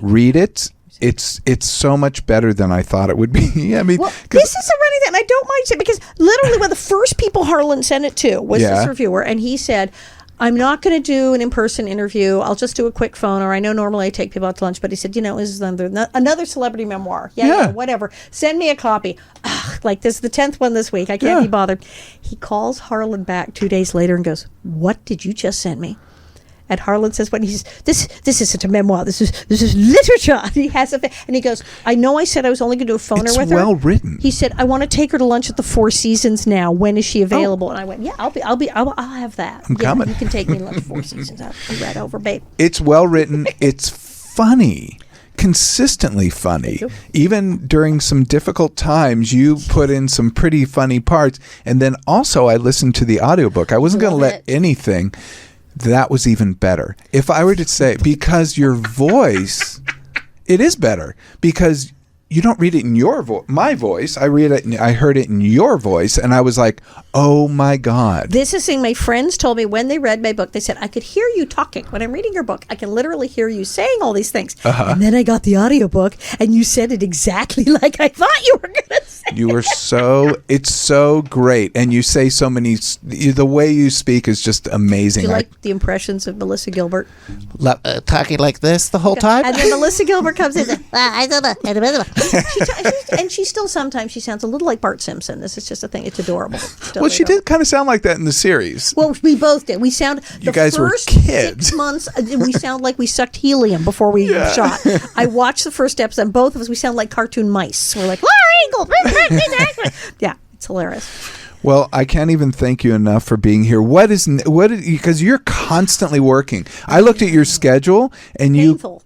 read it. It's so much better than I thought it would be. I mean, this is a running thing, and I don't mind saying, because literally one of the first people Harlan sent it to was this reviewer, and he said, I'm not going to do an in-person interview. I'll just do a quick phone, or I know normally I take people out to lunch, but he said, this is another celebrity memoir. Yeah, whatever. Send me a copy. Like, this is the 10th one this week. I can't be bothered. He calls Harlan back 2 days later and goes, what did you just send me? And Harlan says, "When he's this isn't a memoir. This is literature." He has and he goes, "I know I said I was only going to do a phoner with her. It's well written." He said, "I want to take her to lunch at the Four Seasons now. When is she available?" And I went, "Yeah, I'll have that. I'm coming. You can take me to lunch at Four Seasons. I'll be right over, babe." It's well written. It's funny. consistently funny. Even during some difficult times, you put in some pretty funny parts. And then also I listened to the audiobook. I wasn't going to let anything. That was even better. If I were to say, because your voice, it is better because you don't read it in my voice. I heard it in your voice, and I was like, "Oh my God!" This is thing my friends told me when they read my book. They said I could hear you talking when I'm reading your book. I can literally hear you saying all these things. And then I got the audiobook, and you said it exactly like I thought you were going to say. It's so great, and you say so many. The way you speak is just amazing. Do you like the impressions of Melissa Gilbert? Talking like this the whole time? And then Melissa Gilbert comes in. I don't know. And she still sometimes she sounds a little like Bart Simpson. This is just a thing. It's adorable. Well, she did kind of sound like that in the series. Well, we both did. We sound you guys were kids. 6 months. We sound like we sucked helium before we shot. I watched the first episode, and both of us we sound like cartoon mice. We're like Laura Ingalls. Yeah, it's hilarious. Well, I can't even thank you enough for being here. Because you're constantly working. I looked at your schedule, and Painful.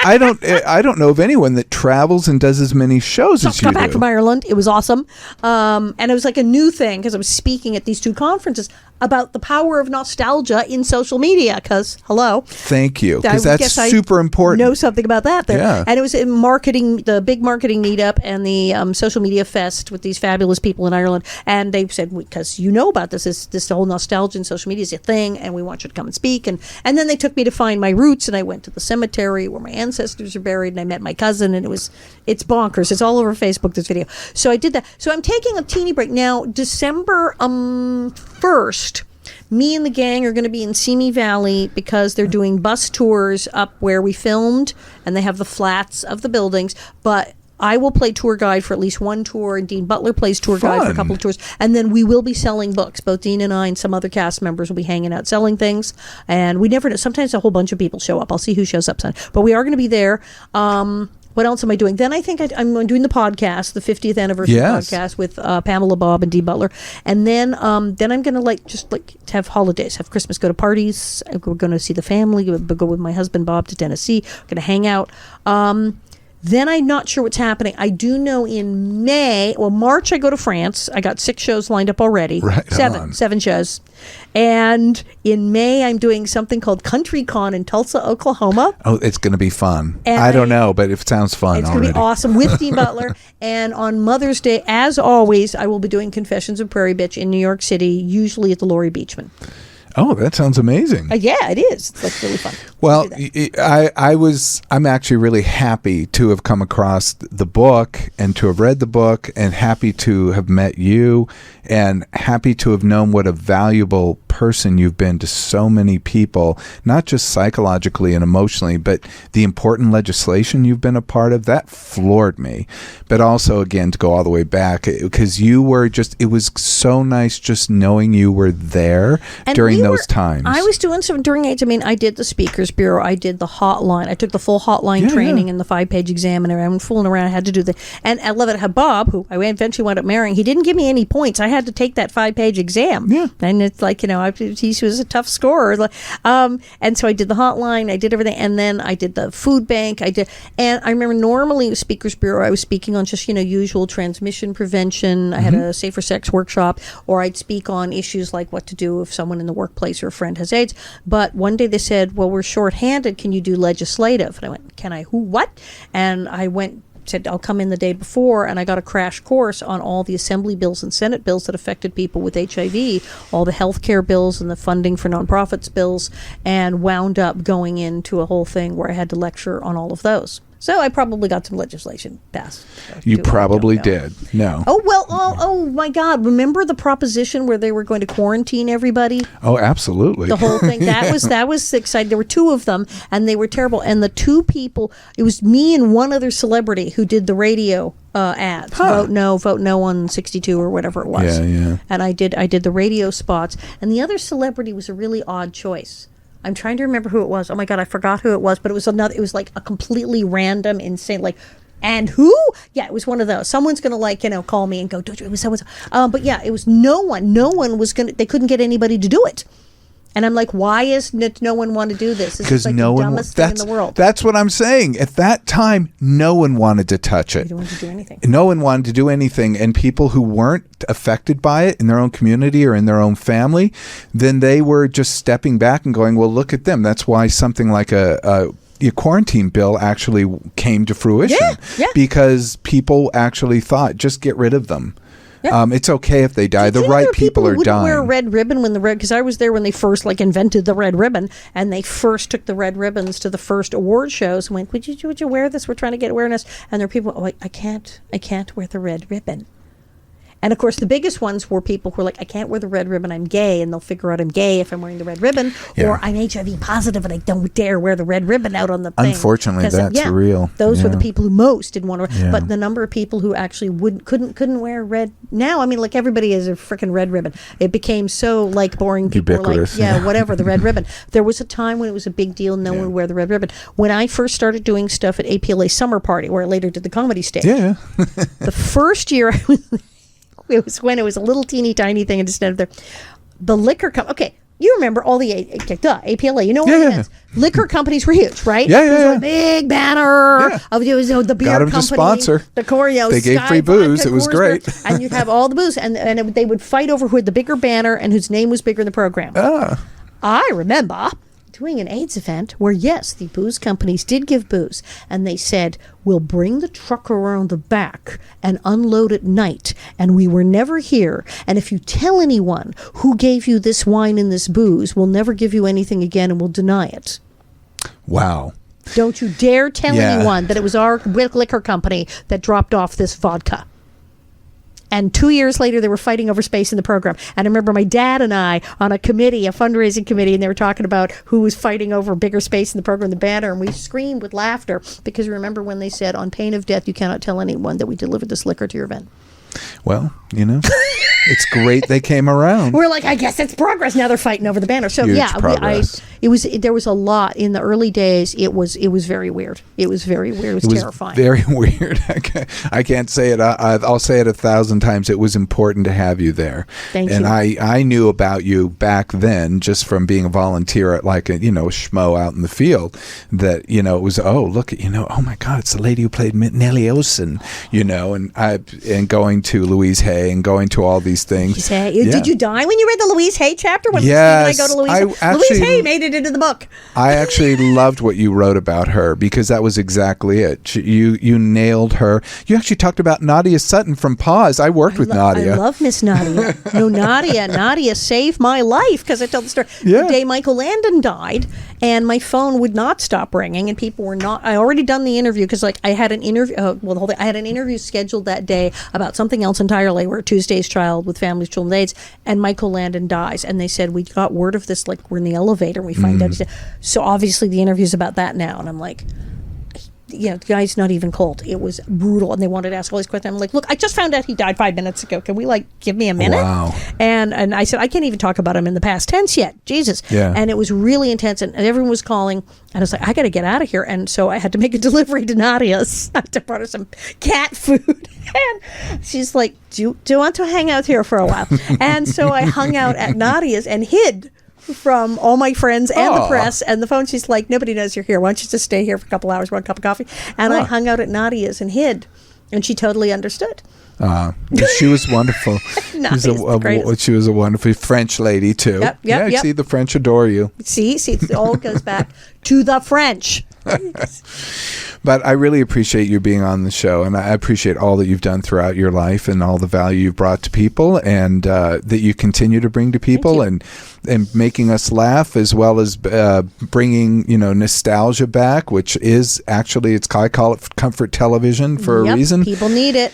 I don't know of anyone that travels and does as many shows as you do. Got back from Ireland. It was awesome. And it was like a new thing because I was speaking at these two conferences about the power of nostalgia in social media. Because, hello. Thank you. Because that's super important. Know something about that there. Yeah. And it was in the big marketing meetup and the social media fest with these fabulous people in Ireland. And they said, because you know about this whole nostalgia in social media is a thing, and we want you to come and speak. And then they took me to find my roots, and I went to the cemetery where my ancestors are buried, and I met my cousin, and it's bonkers. It's all over Facebook, this video. So I did that. So I'm taking a teeny break now. December 1st, me and the gang are going to be in Simi Valley because they're doing bus tours up where we filmed, and they have the flats of the buildings, but I will play tour guide for at least one tour, and Dean Butler plays tour guide for a couple of tours. And then we will be selling books. Both Dean and I and some other cast members will be hanging out selling things. And we never know. Sometimes a whole bunch of people show up. I'll see who shows up. But we are going to be there. What else am I doing? Then I think I'm doing the podcast, the 50th anniversary podcast with Pamela Bob and Dean Butler. And then I'm going to have holidays, have Christmas, go to parties. We're going to see the family, go with my husband Bob to Tennessee. We're going to hang out. Then I'm not sure what's happening. I do know in March I go to France. I got 6 shows lined up already. Right. Seven shows. And in May I'm doing something called Country Con in Tulsa, Oklahoma. Oh, it's going to be fun. And I don't know, but it sounds fun it's already. It's going to be awesome with Dean Butler. And on Mother's Day, as always, I will be doing Confessions of Prairie Bitch in New York City, usually at the Laurie Beachman. Oh, that sounds amazing. Yeah, it is. It's like really fun. Well, I'm actually really happy to have come across the book and to have read the book, and happy to have met you, and happy to have known what a valuable person you've been to so many people, not just psychologically and emotionally, but the important legislation you've been a part of. That floored me. But also, again, to go all the way back, because you were it was so nice just knowing you were there during those times. I was doing some during age. I mean, I did the Speakers Bureau. I did the hotline. I took the full hotline training and the 5-page exam, and I'm fooling around. I had to do and I love it. I had Bob, who I eventually wound up marrying. He didn't give me any points. I had to take that 5-page exam. Yeah. And it's like, he was a tough scorer. And so I did the hotline. I did everything. And then I did the food bank. And I remember normally with Speakers Bureau, I was speaking on just, usual transmission prevention. I had a safer sex workshop, or I'd speak on issues like what to do if someone in the workplace or a friend has AIDS. But one day they said, well, we're shorthanded. Can you do legislative? And I went, can I? Who? What? And I said, I'll come in the day before, and I got a crash course on all the Assembly bills and Senate bills that affected people with HIV, all the health care bills and the funding for nonprofits bills, and wound up going into a whole thing where I had to lecture on all of those. So I probably got some legislation passed. You probably did. No. Oh, well, oh my God. Remember the proposition where they were going to quarantine everybody? Oh, absolutely. The whole thing. That was exciting. There were 2 of them, and they were terrible. And the 2 people, it was me and one other celebrity who did the radio ads. Vote no on 62 or whatever it was. Yeah. And I did the radio spots. And the other celebrity was a really odd choice. I'm trying to remember who it was. Oh my God, I forgot who it was. But it was like a completely random, insane, and who? Yeah, it was one of those. Someone's going to call me and go, it was so-and-so. But yeah, it was no one. No one was going to, they couldn't get anybody to do it. And I'm like, why is no one want to do this? This Because is like no the one. dumbest thing in the world. That's what I'm saying. At that time, no one wanted to touch it. They don't want to do anything. No one wanted to do anything, and people who weren't affected by it in their own community or in their own family, then they were just stepping back and going, "Well, look at them." That's why something like a quarantine bill actually came to fruition, because people actually thought, just get rid of them. Yeah. It's okay if they die. Did the you know right there people are wouldn't dying. wear a red ribbon when because I was there when they first invented the red ribbon, and they first took the red ribbons to the first award shows and went, would you wear this? We're trying to get awareness. And there are people, I can't wear the red ribbon. And of course, the biggest ones were people who were like, I can't wear the red ribbon, I'm gay, and they'll figure out I'm gay if I'm wearing the red ribbon, or I'm HIV positive and I don't dare wear the red ribbon out on the thing. Unfortunately, that's real. Those were the people who most didn't want to wear. But the number of people who actually couldn't wear red now, I mean, like everybody has a freaking red ribbon. It became so boring. People ubiquitous. were like, whatever, the red ribbon. There was a time when it was a big deal. No one would wear the red ribbon. When I first started doing stuff at APLA Summer Party, where I later did the comedy stage. Yeah. The first year I was. It was when it was a little teeny tiny thing instead of the liquor company. Okay, you remember all the APLA? You know what it is? Liquor companies were huge, right? Yeah. A big banner of the beer Got 'em company, to sponsor. the Choreo. They gave free booze. It was great. And you'd have all the booze, and they would fight over who had the bigger banner and whose name was bigger in the program. I remember doing an AIDS event where, yes, the booze companies did give booze, and they said, we'll bring the truck around the back and unload at night, and we were never here, and if you tell anyone who gave you this wine and this booze, we'll never give you anything again and we'll deny it. Wow. Don't you dare tell anyone that it was our liquor company that dropped off this vodka. And 2 years later, they were fighting over space in the program. And I remember my dad and I on a committee, a fundraising committee, and they were talking about who was fighting over bigger space in the program, the banner. And we screamed with laughter because remember when they said, on pain of death, you cannot tell anyone that we delivered this liquor to your event. Well, it's great they came around. We're like, I guess it's progress. Now they're fighting over the banner. So Huge progress. There was a lot in the early days. It was very weird. It was very weird. It was terrifying. Very weird. I can't say it. I'll say it 1,000 times. It was important to have you there. Thank you. And I knew about you back then just from being a volunteer at schmo out in the field. That it was look at oh my God, it's the lady who played Nellie Olson. And going to Louise Hay and going to all these things. Louise Hay. Did you die when you read the Louise Hay chapter? When yes. Steve and I go to Louise Hay? Louise Hay made it into the book. I actually loved what you wrote about her because that was exactly it. You nailed her. You actually talked about Nadia Sutton from Pause. I worked with Nadia. I love Miss Nadia. Nadia saved my life because I told the story. Yeah. The day Michael Landon died, and my phone would not stop ringing, and people were not. I already done the interview because I had an interview. I had an interview scheduled that day about something else entirely. We're Tuesday's Child with families, children, with AIDS, and Michael Landon dies, and they said we got word of this. We're in the elevator, and we find out. So obviously the interview's about that now, and I'm like. The guy's not even cold. It was brutal, and they wanted to ask all these questions. I'm like, look, I just found out he died 5 minutes ago. Can we give me a minute? Wow. And I said, I can't even talk about him in the past tense yet. Jesus. Yeah. And it was really intense, and everyone was calling, and I was like, I got to get out of here. And so I had to make a delivery to Nadia's. I had to brought her some cat food, and she's like, do you want to hang out here for a while? And so I hung out at Nadia's and hid from all my friends and the press and the phone. She's like, nobody knows you're here. Why don't you just stay here for a couple hours, want a cup of coffee? And I hung out at Nadia's and hid. And she totally understood. She was wonderful. She was a wonderful French lady, too. Yep. See, the French adore you. See, it all goes back to the French. But I really appreciate you being on the show, and I appreciate all that you've done throughout your life and all the value you've brought to people and that you continue to bring to people and making us laugh as well as bringing, nostalgia back, which is actually, I call it comfort television for a reason. People need it.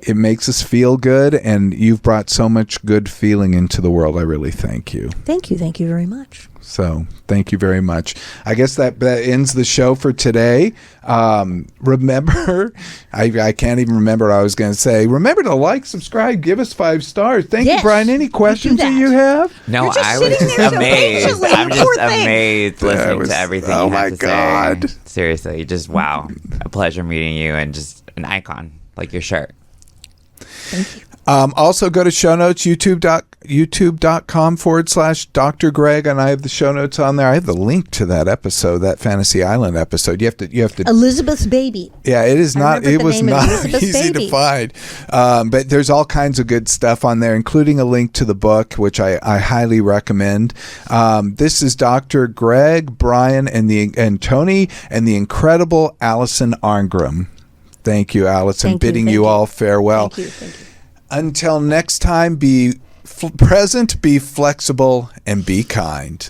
It makes us feel good, and you've brought so much good feeling into the world. I really thank you. Thank you. Thank you very much. So thank you very much. I guess that ends the show for today. Remember, I can't even remember what I was going to say. Remember to subscribe, give us 5 stars. Thank you, Brian. Any questions that you have? No, I was just amazed. I'm just amazed listening to everything you have to say. Oh, my God. Seriously, just wow. A pleasure meeting you and just an icon, like your shirt. Thank you. Also, go to show notes, youtube.com/Dr. Greg, and I have the show notes on there. I have the link to that episode, that Fantasy Island episode. You have to. Elizabeth's Baby. Yeah, it is not. It was not easy Baby. to find, but there's all kinds of good stuff on there, including a link to the book, which I highly recommend. This is Dr. Greg, Brian, and Tony, and the incredible Alison Arngrim. Thank you, Allison. Bidding you all farewell. Thank you. Until next time, be present, be flexible, and be kind.